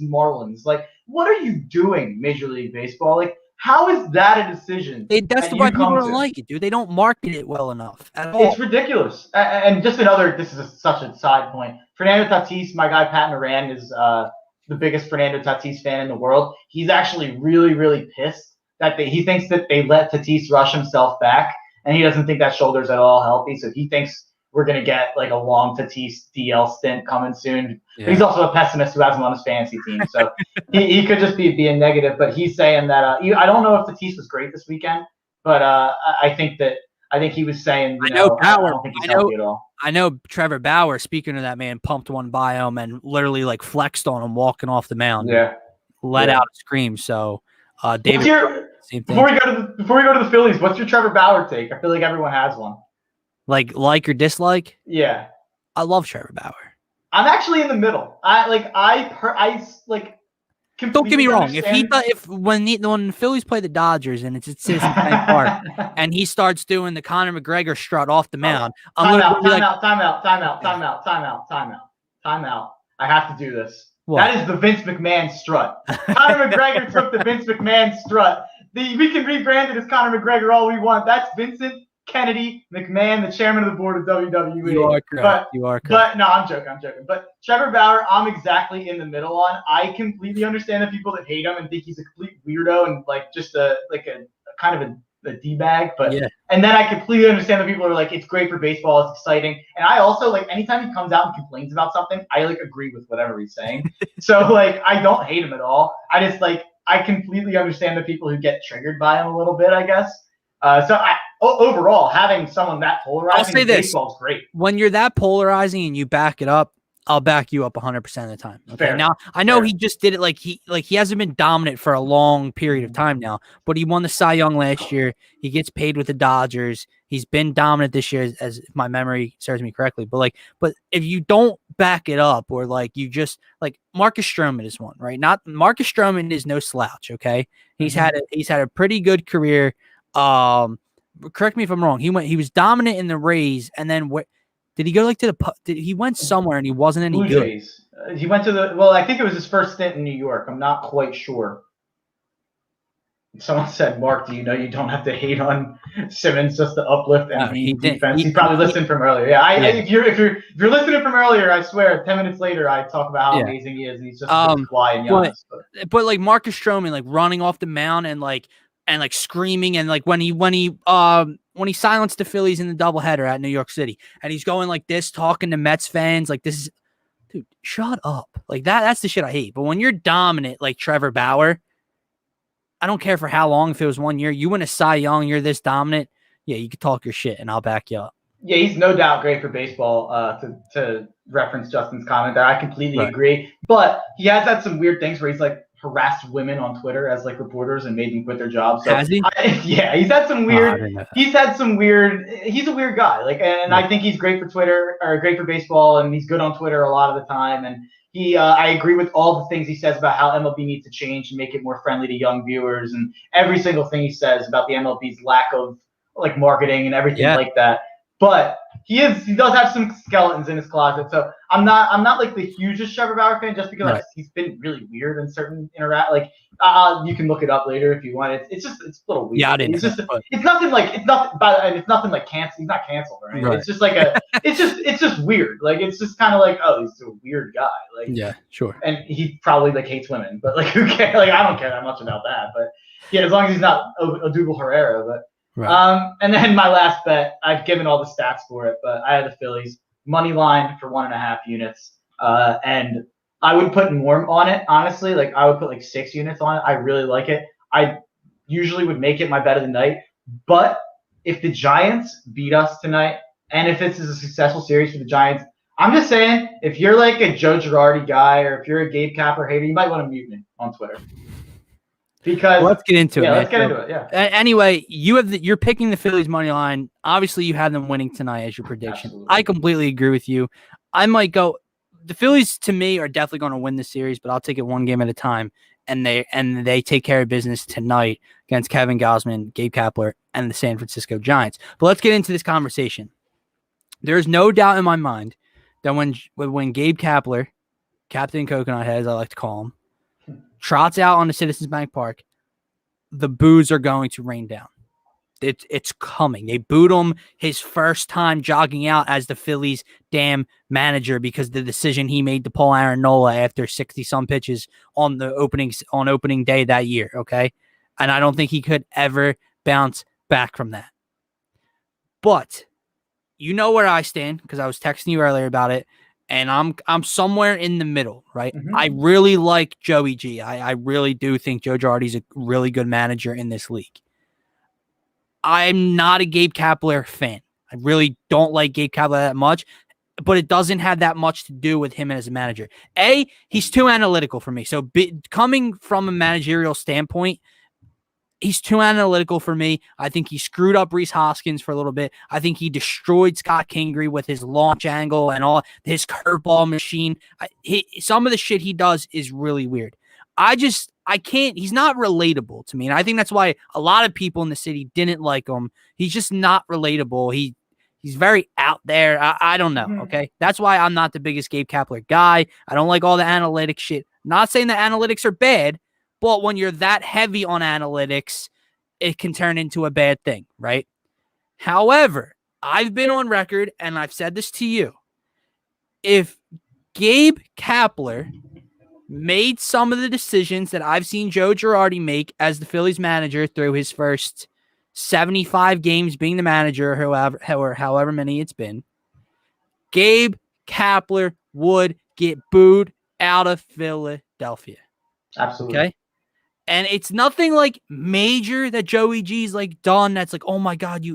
Marlins. Like, what are you doing, Major League Baseball? Like, how is that a decision? That's why people don't like it, dude. They don't market it well enough at all. It's ridiculous. And just this is such a side point. Fernando Tatis, my guy Pat Moran, is the biggest Fernando Tatis fan in the world. He's actually really, really pissed that he thinks that they let Tatis rush himself back, and he doesn't think that shoulder's at all healthy. So he thinks we're going to get a long Tatis DL stint coming soon. Yeah. But he's also a pessimist who has him on his fantasy team. So he could just be being negative. But he's saying that I don't know if Tatis was great this weekend, but I think he was saying, I don't think he's healthy at all. I know Trevor Bauer, speaking of that man, pumped one by him and literally flexed on him walking off the mound. Yeah. let out a scream. So David, same thing. Before we go to the Phillies, what's your Trevor Bauer take? I feel like everyone has one. Like or dislike? Yeah, I love Trevor Bauer. I'm actually in the middle. Don't get me wrong. When the Phillies play the Dodgers and it's at Citizens Bank Park and he starts doing the Conor McGregor strut off the mound, time out. I have to do this. What? That is the Vince McMahon strut. Conor McGregor took the Vince McMahon strut. We can rebrand it as Conor McGregor all we want. That's Vincent Kennedy McMahon, the chairman of the board of WWE. You are correct. But no, I'm joking. But Trevor Bauer, I'm exactly in the middle on. I completely understand the people that hate him and think he's a complete weirdo and like just a kind of a D-bag. But and then I completely understand the people who are like, it's great for baseball, it's exciting. And I also like anytime he comes out and complains about something, I like agree with whatever he's saying. So like I don't hate him at all. I just like I completely understand the people who get triggered by him a little bit, I guess. Overall, having someone that polarizing, I'll say this: baseball is great. When you're that polarizing and you back it up, I'll back you up 100% of the time. Okay. Fair. Now I know he just did it he hasn't been dominant for a long period of time now, but he won the Cy Young last year. He gets paid with the Dodgers. He's been dominant this year, as if my memory serves me correctly. But if you don't back it up, or you just Marcus Stroman is one, right? Not Marcus Stroman is no slouch. Okay, he's had a pretty good career. Correct me if I'm wrong. He was dominant in the Rays, and then did he go he went somewhere and he wasn't any Blue good? Jays. He went to I think it was his first stint in New York. I'm not quite sure. Someone said, Mark, do you know you don't have to hate on Simmons just to uplift Embiid defense? He probably listened from earlier. If you're listening from earlier, I swear 10 minutes later I talk about how amazing he is, and he's just Kawhi and Giannis. But Marcus Stroman running off the mound and screaming, and when he silenced the Phillies in the doubleheader at New York City, and he's going like this, talking to Mets fans, this is, dude, shut up. That's the shit I hate. But when you're dominant like Trevor Bauer, I don't care for how long. If it was 1 year, you win a Cy Young, you're this dominant. Yeah, you can talk your shit, and I'll back you up. Yeah, he's no doubt great for baseball. To reference Justin's comment there, I completely agree. But he has had some weird things where he's harassed women on Twitter as reporters and made them quit their jobs. So, has he? He's had some weird. He's a weird guy. I think he's great for Twitter or great for baseball, and he's good on Twitter a lot of the time. And I agree with all the things he says about how MLB needs to change and make it more friendly to young viewers, and every single thing he says about the MLB's lack of marketing and everything like that. But he does have some skeletons in his closet. So I'm not the hugest Trevor Bauer fan, just because he's been really weird in certain you can look it up later if you want. It's a little weird. Yeah, I didn't. It's nothing like cancel. He's not canceled or anything. Right. It's just it's just weird. It's just kind of he's a weird guy. Yeah, sure. And he probably hates women, but who cares? I don't care that much about that. But yeah, as long as he's not Odubel Herrera, but. Right. And then my last bet, I've given all the stats for it, but I had the Phillies money line for 1.5 units. And I would put more on it, honestly. I would put 6 units on it. I really like it. I usually would make it my bet of the night. But if the Giants beat us tonight, and if this is a successful series for the Giants, I'm just saying, if you're a Joe Girardi guy, or if you're a Gabe Kapler hater, you might want to mute me on Twitter. Because let's get into it. Yeah, let's get into it. Yeah. Anyway, you're picking the Phillies money line. Obviously, you have them winning tonight as your prediction. Absolutely. I completely agree with you. I might go. The Phillies, to me, are definitely going to win the series, but I'll take it one game at a time. And they take care of business tonight against Kevin Gausman, Gabe Kapler, and the San Francisco Giants. But let's get into this conversation. There is no doubt in my mind that when Gabe Kapler, Captain Coconut Head, as I like to call him, trots out on the Citizens Bank Park, the boos are going to rain down. It's coming. They booed him his first time jogging out as the Phillies damn manager because the decision he made to pull Aaron Nola after 60-some pitches on opening day that year, okay? And I don't think he could ever bounce back from that. But you know where I stand because I was texting you earlier about it. And I'm somewhere in the middle, right? Mm-hmm. I really like Joey G. I really do think Joe Girardi's a really good manager in this league. I'm not a Gabe Kapler fan. I really don't like Gabe Kapler that much. but it doesn't have that much to do with him as a manager. He's too analytical for me. So coming from a managerial standpoint, he's too analytical for me. I think he screwed up Rhys Hoskins for a little bit. I think he destroyed Scott Kingery with his launch angle and all his curveball machine. Some of the shit he does is really weird. I can't, he's not relatable to me. And I think that's why a lot of people in the city didn't like him. He's just not relatable. He's very out there. I don't know. Okay. That's why I'm not the biggest Gabe Kapler guy. I don't like all the analytics shit. Not saying the analytics are bad, but when you're that heavy on analytics, it can turn into a bad thing, right? However, I've been on record, and I've said this to you. If Gabe Kapler made some of the decisions that I've seen Joe Girardi make as the Phillies manager through his first 75 games being the manager, however many it's been, Gabe Kapler would get booed out of Philadelphia. Absolutely. Okay? And it's nothing like major that Joey G's like done that's like, oh my God,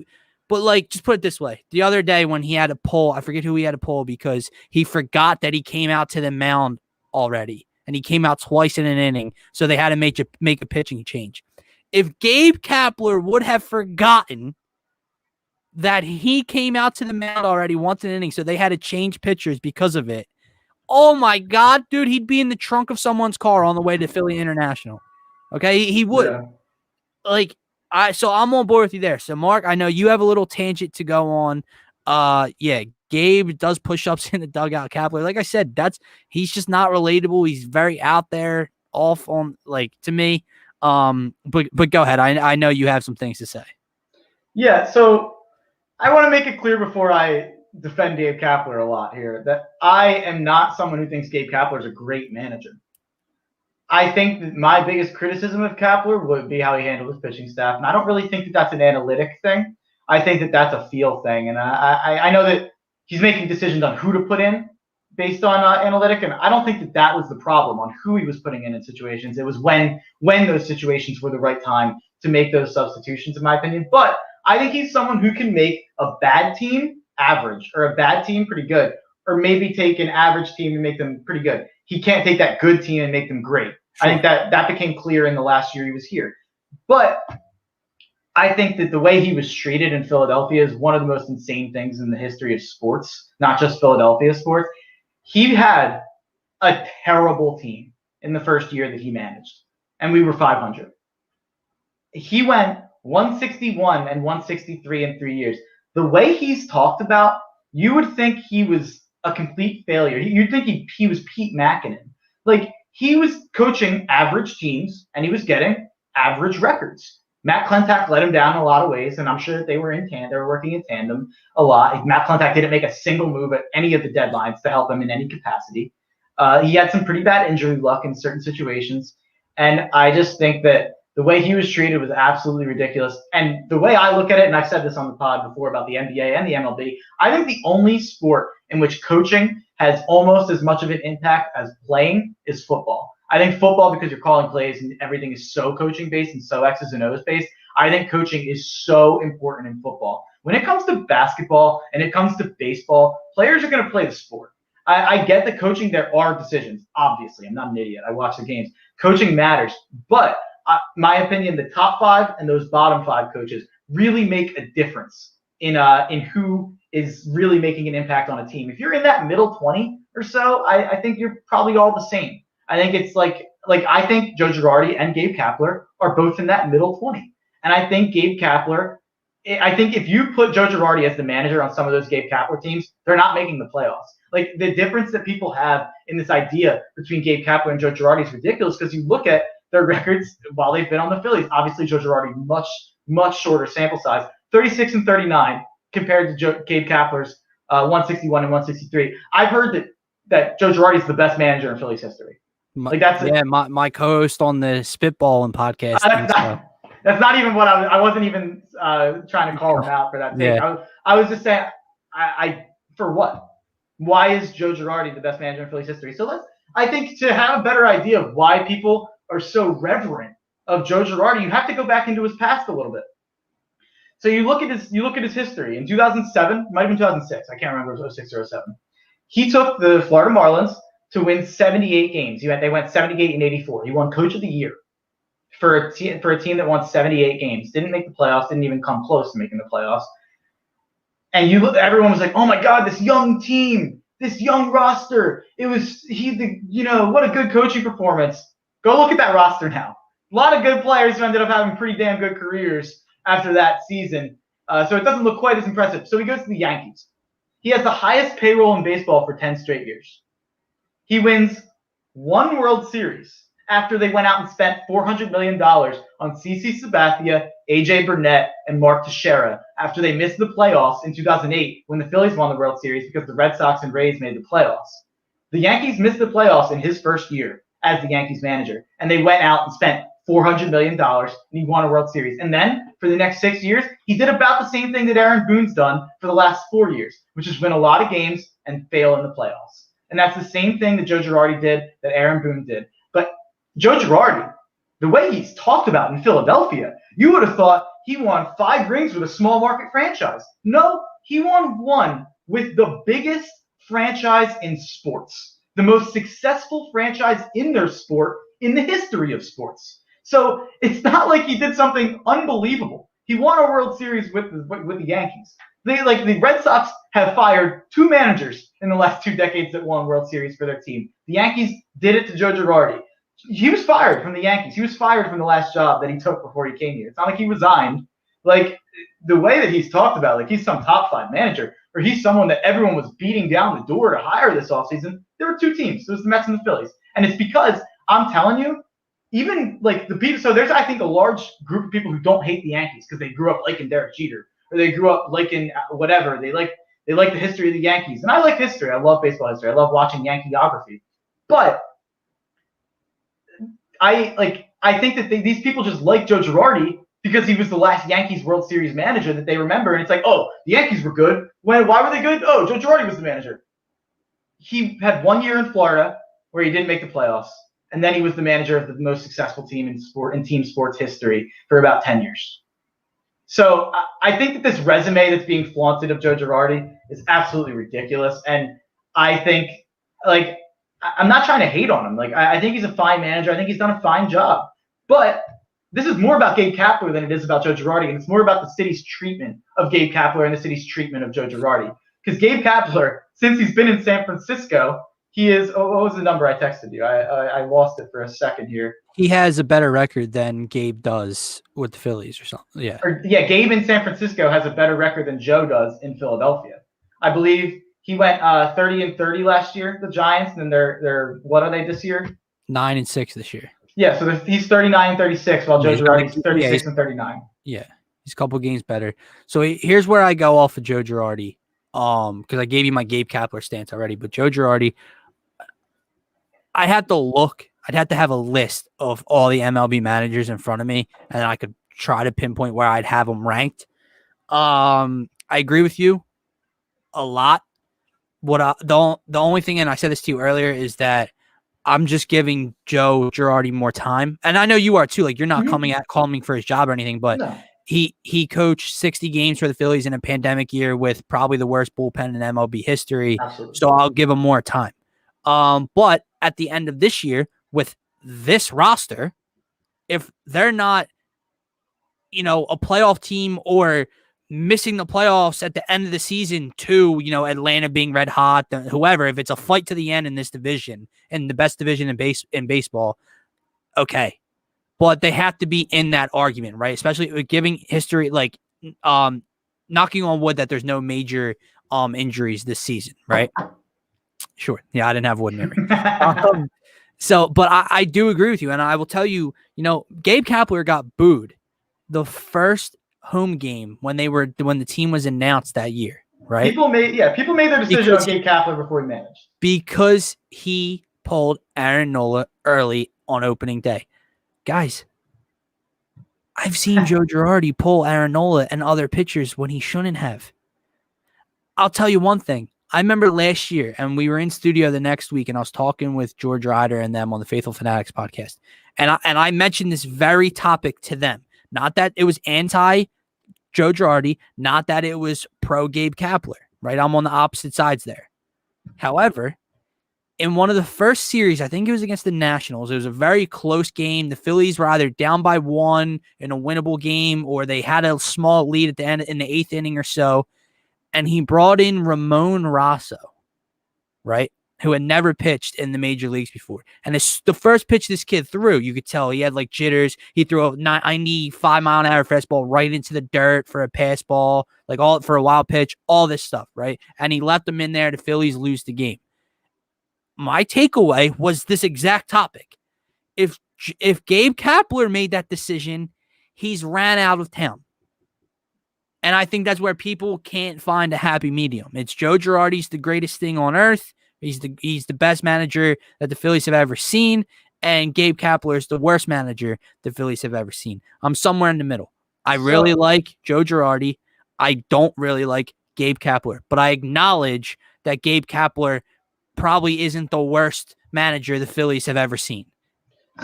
but like, just put it this way. The other day when he had a pull, I forget who he had to pull because he forgot that he came out to the mound already. And he came out twice in an inning. So they had to make a pitching change. If Gabe Kapler would have forgotten that he came out to the mound already once in an inning, so they had to change pitchers because of it. Oh my God, dude, he'd be in the trunk of someone's car on the way to Philly International. Okay, he would. Yeah. So I'm on board with you there. So Mark, I know you have a little tangent to go on. Yeah, Gabe does push-ups in the dugout. Kapler, like I said, he's just not relatable. He's very out there, off on to me. But go ahead. I know you have some things to say. Yeah, so I want to make it clear before I defend Gabe Kapler a lot here that I am not someone who thinks Gabe Kapler is a great manager. I think that my biggest criticism of Kapler would be how he handled his pitching staff, and I don't really think that that's an analytic thing. I think that that's a feel thing, and I know that he's making decisions on who to put in based on analytic, and I don't think that that was the problem on who he was putting in situations. It was when those situations were the right time to make those substitutions, in my opinion. But I think he's someone who can make a bad team average or a bad team pretty good, or maybe take an average team and make them pretty good. He can't take that good team and make them great. Sure. I think that became clear in the last year he was here. But I think that the way he was treated in Philadelphia is one of the most insane things in the history of sports, not just Philadelphia sports. He had a terrible team in the first year that he managed, and we were 500. He went 161 and 163 in 3 years. The way he's talked about, you would think he was a complete failure. You'd think he was Pete Mackinnon. He was coaching average teams, and he was getting average records. Matt Klentak let him down in a lot of ways, and I'm sure that they were working in tandem a lot. Matt Klentak didn't make a single move at any of the deadlines to help him in any capacity. He had some pretty bad injury luck in certain situations, and I just think that the way he was treated was absolutely ridiculous. And the way I look at it, and I've said this on the pod before about the NBA and the MLB, I think the only sport in which coaching has almost as much of an impact as playing is football. I think football, because you're calling plays and everything is so coaching based and so X's and O's based, I think coaching is so important in football. When it comes to basketball and it comes to baseball, players are going to play the sport. I get the coaching. There are decisions. Obviously, I'm not an idiot. I watch the games. Coaching matters. But my opinion, the top 5 and those bottom 5 coaches really make a difference in who is really making an impact on a team. If you're in that middle 20 or so, I think you're probably all the same. I think it's I think Joe Girardi and Gabe Kapler are both in that middle 20. And I think Gabe Kapler, I think if you put Joe Girardi as the manager on some of those Gabe Kapler teams, they're not making the playoffs. The difference that people have in this idea between Gabe Kapler and Joe Girardi is ridiculous because you look at their records while they've been on the Phillies. Obviously, Joe Girardi, much, much shorter sample size, 36 and 39 compared to Gabe Kapler's 161 and 163. I've heard that Joe Girardi is the best manager in Phillies history. My co-host on the Spitballing podcast. That's not even what I wasn't even trying to call him out for that take. Yeah. I was just saying, for what? Why is Joe Girardi the best manager in Phillies history? So I think to have a better idea of why people are so reverent of Joe Girardi, you have to go back into his past a little bit. So you look at his history. In 2007, might have been 2006. I can't remember if it was 06 or 07. He took the Florida Marlins to win 78 games. They went 78 and 84. He won Coach of the Year for a team that won 78 games. Didn't make the playoffs. Didn't even come close to making the playoffs. And everyone was like, "Oh my God, this young team, this young roster. What a good coaching performance." Go look at that roster now. A lot of good players who ended up having pretty damn good careers after that season. So it doesn't look quite as impressive. So he goes to the Yankees. He has the highest payroll in baseball for 10 straight years. He wins one World Series after they went out and spent $400 million on CC Sabathia, AJ Burnett, and Mark Teixeira after they missed the playoffs in 2008 when the Phillies won the World Series because the Red Sox and Rays made the playoffs. The Yankees missed the playoffs in his first year as the Yankees manager, and they went out and spent $400 million, and he won a World Series. And then for the next 6 years, he did about the same thing that Aaron Boone's done for the last 4 years, which is win a lot of games and fail in the playoffs. And that's the same thing that Joe Girardi did, that Aaron Boone did. But Joe Girardi, the way he's talked about in Philadelphia, you would have thought he won 5 rings with a small market franchise. No, he won 1 with the biggest franchise in sports, the most successful franchise in their sport in the history of sports. So it's not like he did something unbelievable. He won a World Series with the Yankees. The Red Sox have fired 2 managers in the last 2 decades that won World Series for their team. The Yankees did it to Joe Girardi. He was fired from the Yankees. He was fired from the last job that he took before he came here. It's not like he resigned. Like, the way that he's talked about, like he's some top 5 manager, or he's someone that everyone was beating down the door to hire this offseason. There were 2 teams. There was the Mets and the Phillies. And it's because, I'm telling you, even like the people, so there's, I think, a large group of people who don't hate the Yankees because they grew up liking Derek Jeter, or they grew up liking whatever. They like the history of the Yankees. And I like history. I love baseball history. I love watching Yankeeography. But I think that these people just like Joe Girardi because he was the last Yankees World Series manager that they remember. And it's like, oh, the Yankees were good. Why were they good? Oh, Joe Girardi was the manager. He had 1 year in Florida where he didn't make the playoffs. And then he was the manager of the most successful team in team sports history for about 10 years. So I think that this resume that's being flaunted of Joe Girardi is absolutely ridiculous. And I think, like, I'm not trying to hate on him. Like, I think he's a fine manager. I think he's done a fine job. But this is more about Gabe Kapler than it is about Joe Girardi. And it's more about the city's treatment of Gabe Kapler and the city's treatment of Joe Girardi. Because Gabe Kapler, since he's been in San Francisco, he is, what was the number I texted you? I lost it for a second here. He has a better record than Gabe does with the Phillies or something. Yeah. Gabe in San Francisco has a better record than Joe does in Philadelphia. I believe he went 30-30 last year, the Giants, and they're what are they this year? 9-6 this year. Yeah, so he's 39-36, while Joe Girardi's 36-39. Yeah, he's a couple games better. So here's where I go off of Joe Girardi. Because I gave you my Gabe Kapler stance already, but Joe Girardi, I had to look. I'd have to have a list of all the MLB managers in front of me, and I could try to pinpoint where I'd have them ranked. I agree with you a lot. The only thing, and I said this to you earlier, is that I'm just giving Joe Girardi more time, and I know you are too. Like, you're not calling for his job or anything, but no. He coached 60 games for the Phillies in a pandemic year with probably the worst bullpen in MLB history. Absolutely. So I'll give him more time. But at the end of this year, with this roster, if they're not, a playoff team or missing the playoffs at the end of the season to, Atlanta being red hot, whoever, if it's a fight to the end in this division, and the best division in baseball, okay. But they have to be in that argument, right? Especially with giving history, like knocking on wood that there's no major injuries this season, right? Sure. Yeah, I didn't have wood memory. But I do agree with you, and I will tell you, Gabe Kapler got booed the first home game when the team was announced that year, right? People made their decision on Gabe Kapler before he managed. Because he pulled Aaron Nola early on opening day. Guys, I've seen Joe Girardi pull Aaron Nola and other pitchers when he shouldn't have. I'll tell you one thing. I remember last year, and we were in studio the next week, and I was talking with George Ryder and them on the Faithful Fanatics podcast. And I mentioned this very topic to them. Not that it was anti Joe Girardi, not that it was pro Gabe Kapler, right? I'm on the opposite sides there. However, in one of the first series, I think it was against the Nationals, it was a very close game. The Phillies were either down by 1 in a winnable game, or they had a small lead at the end in the 8th inning or so. And he brought in Ramon Rosso, right? Who had never pitched in the major leagues before. And the first pitch this kid threw, you could tell he had like jitters. He threw a 95-mile-an-hour fastball right into the dirt for a pass ball, like all for a wild pitch, all this stuff, right? And he left them in there. The Phillies lose the game. My takeaway was this exact topic. If Gabe Kapler made that decision, he's ran out of town. And I think that's where people can't find a happy medium. It's Joe Girardi's the greatest thing on earth. He's the best manager that the Phillies have ever seen. And Gabe Kapler is the worst manager the Phillies have ever seen. I'm somewhere in the middle. I really like Joe Girardi. I don't really like Gabe Kapler. But I acknowledge that Gabe Kapler probably isn't the worst manager the Phillies have ever seen.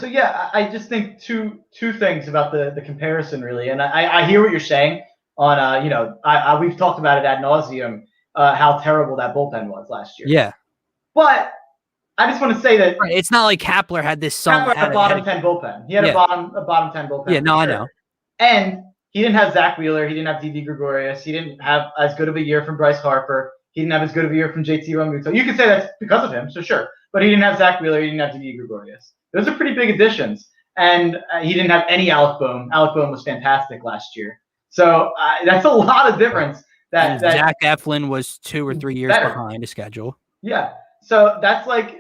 So, yeah, I just think two things about the comparison, really. And I hear what you're saying on, we've talked about it ad nauseum, how terrible that bullpen was last year. Yeah. But I just want to say that it's not like Kapler had this Kapler had a bottom 10 bullpen. He had a bottom 10 bullpen. Yeah, no, I know. And he didn't have Zach Wheeler. He didn't have Didi Gregorius. He didn't have as good of a year from Bryce Harper. He didn't have as good of a year from JT Realmuto. You can say that's because of him, so sure. But he didn't have Zach Wheeler. He didn't have Didi Gregorius. Those are pretty big additions. And he didn't have any Alec Bohm. Alec Bohm was fantastic last year. So that's a lot of difference. That Zach Eflin was 2 or 3 years behind the schedule. Yeah. So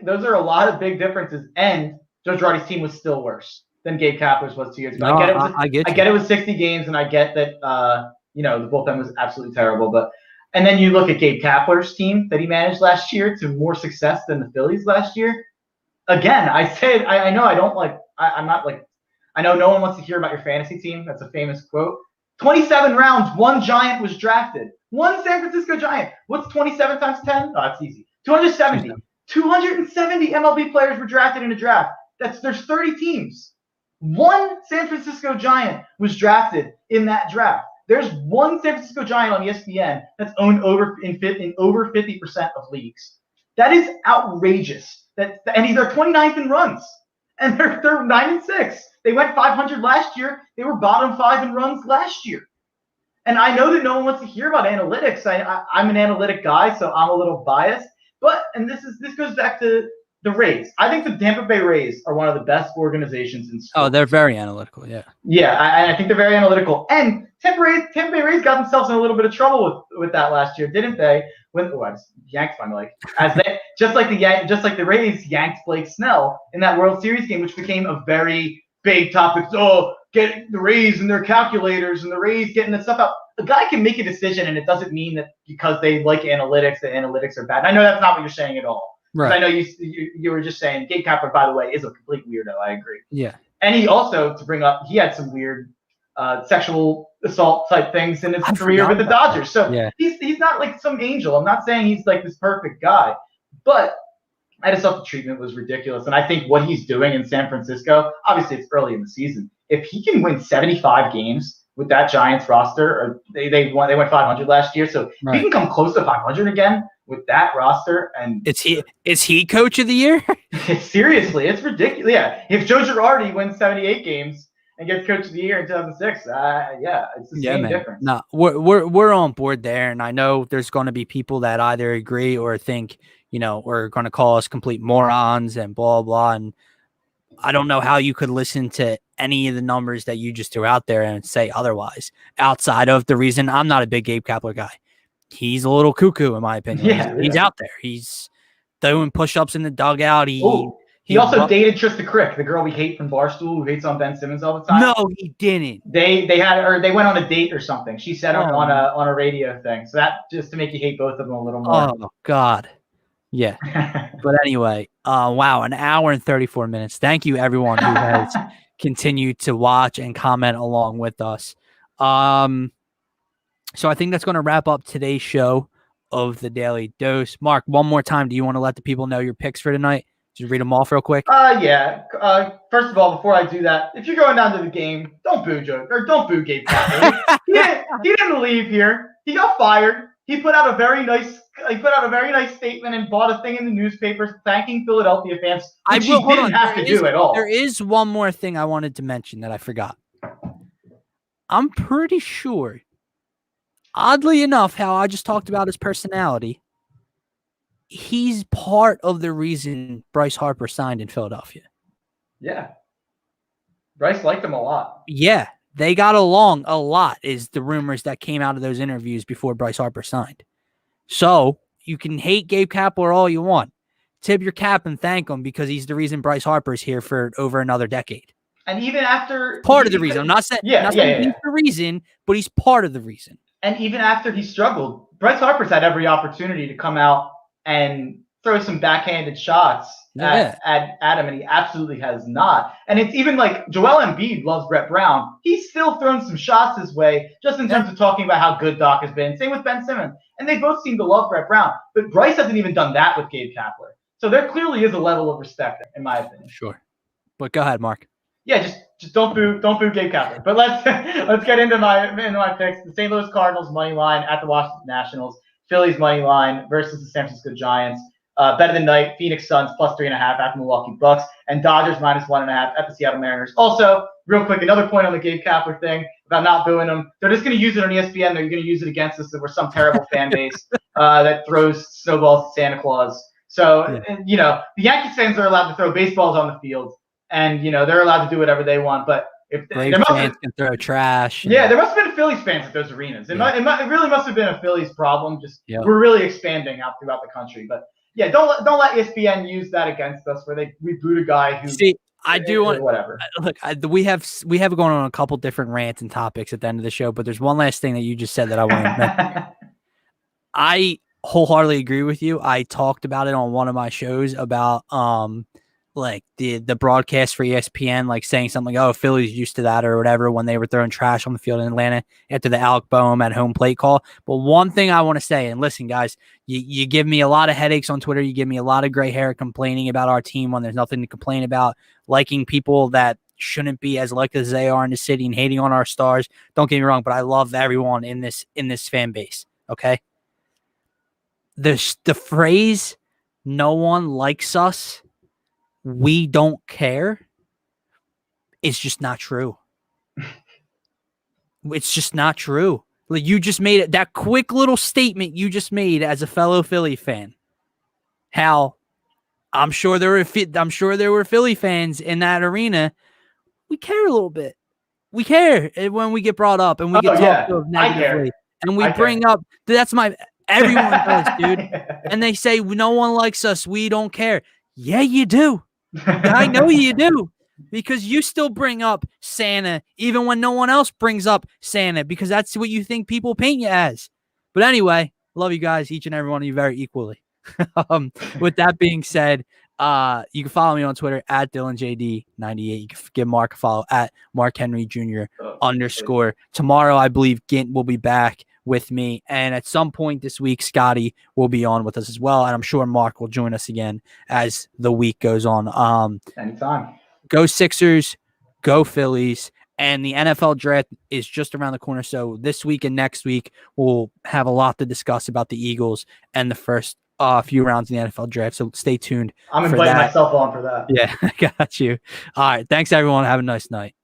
those are a lot of big differences. And Joe Girardi's team was still worse than Gabe Kapler's was 2 years ago. No, I get it was 60 games, and I get that the bullpen was absolutely terrible. And then you look at Gabe Kapler's team that he managed last year to more success than the Phillies last year. Again, I say I know I don't like. I'm not like. I know no one wants to hear about your fantasy team. That's a famous quote. 27 rounds, 1 Giant was drafted. 1 San Francisco Giant. What's 27 times 10? Oh, that's easy. 270. 270 MLB players were drafted in a draft. There's 30 teams. 1 San Francisco Giant was drafted in that draft. There's 1 San Francisco Giant on ESPN that's owned over 50% of leagues. That is outrageous. And they're 29th in runs. And they're 9-6. They went 500 last year. They were bottom 5 in runs last year. And I know that no one wants to hear about analytics. I'm an analytic guy, so I'm a little biased. And this goes back to the Rays. I think the Tampa Bay Rays are one of the best organizations in sports. Oh, they're very analytical, yeah. Yeah, I think they're very analytical. And Tampa Bay Rays got themselves in a little bit of trouble with that last year, didn't they? I just yanked my mic. Just like the Rays yanked Blake Snell in that World Series game, which became a very big topic. Oh, get the Rays and their calculators and the Rays getting that stuff out. A guy can make a decision, and it doesn't mean that because they like analytics, that analytics are bad. And I know that's not what you're saying at all. Right. I know you were just saying Gabe Kapler, by the way, is a complete weirdo. I agree. Yeah. And he also, to bring up, he had some weird sexual assault type things in his career with the Dodgers. So yeah. He's not like some angel. I'm not saying he's like this perfect guy, but I just thought the treatment was ridiculous. And I think what he's doing in San Francisco, obviously it's early in the season. If he can win 75 games with that Giants roster, or they went 500 last year, so if he can come close to 500 again with that roster, and is he coach of the year? Seriously, it's ridiculous. Yeah, if Joe Girardi wins 78 games and gets coach of the year in 2006, it's the same difference. No, we're on board there, and I know there's going to be people that either agree or think, are going to call us complete morons and blah blah. And I don't know how you could listen to any of the numbers that you just threw out there and say otherwise, outside of the reason I'm not a big Gabe Kapler guy. He's a little cuckoo, in my opinion. Yeah, he's out there. He's doing push-ups in the dugout. He also dated Trista Crick, the girl we hate from Barstool, who hates on Ben Simmons all the time. No, he didn't. They went on a date or something. She said on a radio thing. So that just to make you hate both of them a little more. Oh God. Yeah. But anyway, wow, an hour and 34 minutes. Thank you everyone who has continued to watch and comment along with us. So I think that's going to wrap up today's show of the Daily Dose. Mark, one more time, do you want to let the people know your picks for tonight? Just read them off real quick. Yeah. First of all, before I do that, if you're going down to the game, don't boo Gabe Kapler. He didn't leave here. He got fired. he put out a very nice statement and bought a thing in the newspapers thanking Philadelphia fans, which he didn't have to do at all. There is one more thing I wanted to mention that I forgot. I'm pretty sure, oddly enough, how I just talked about his personality, he's part of the reason Bryce Harper signed in Philadelphia. Yeah. Bryce liked him a lot. Yeah. They got along a lot, is the rumors that came out of those interviews before Bryce Harper signed. So you can hate Gabe Kapler all you want. Tip your cap and thank him because he's the reason Bryce Harper's here for over another decade. And even after part of the reason, I'm not saying, he's the reason, but he's part of the reason. And even after he struggled, Bryce Harper's had every opportunity to come out and throw some backhanded shots at him, and he absolutely has not. And it's even like Joel Embiid loves Brett Brown. He's still thrown some shots his way, just in terms of talking about how good Doc has been. Same with Ben Simmons. And they both seem to love Brett Brown. But Bryce hasn't even done that with Gabe Kapler. So there clearly is a level of respect, in my opinion. Sure. But go ahead, Mark. Yeah, just don't boo Gabe Kapler. But let's get into my picks. The St. Louis Cardinals money line at the Washington Nationals. Phillies money line versus the San Francisco Giants. Better than night. Phoenix Suns plus 3.5 at the Milwaukee Bucks, and Dodgers minus 1.5 at the Seattle Mariners. Also, real quick, another point on the Gabe Kapler thing about not booing him. They're just going to use it on ESPN. They're going to use it against us. That we're some terrible fan base that throws snowballs at Santa Claus. So, and, the Yankees fans are allowed to throw baseballs on the field, and they're allowed to do whatever they want. But if Braves fans can throw trash. There must have been Phillies fans at those arenas. It really must have been a Phillies problem. We're really expanding out throughout the country, but. Yeah, don't let ESPN use that against us where we boot a guy who. See, I do want whatever. Look, we have going on a couple different rants and topics at the end of the show, but there's one last thing that you just said that I want to mention. I wholeheartedly agree with you. I talked about it on one of my shows about like the broadcast for ESPN, like saying something like, "Oh, Philly's used to that" or whatever when they were throwing trash on the field in Atlanta after the Alec Boehm at home plate call. But one thing I want to say, and listen, guys, you give me a lot of headaches on Twitter. You give me a lot of gray hair complaining about our team when there's nothing to complain about, liking people that shouldn't be as elected as they are in the city and hating on our stars. Don't get me wrong, but I love everyone in this fan base. Okay, the phrase "no one likes us, we don't care" is just not true. It's just not true. Like you just made it, that quick little statement you just made as a fellow Philly fan. How I'm sure there were Philly fans in that arena. We care a little bit. We care when we get brought up and we get talked to negatively. And we bring up everyone does, dude. And they say no one likes us, we don't care. Yeah, you do. I know you do, because you still bring up Santa even when no one else brings up Santa, because that's what you think people paint you as. But anyway, love you guys, each and every one of you, very equally. With that being said, you can follow me on Twitter at DylanJD98. You can give Mark a follow at MarkHenry Jr. _ Tomorrow, I believe Gint will be back with me, and at some point this week Scotty will be on with us as well, and I'm sure Mark will join us again as the week goes on. Anytime. Go Sixers, go Phillies, and the NFL draft is just around the corner, so this week and next week we'll have a lot to discuss about the Eagles and the first few rounds in the NFL draft, so stay tuned. I'm inviting myself on for that. Yeah, I got you. All right, thanks everyone, have a nice night.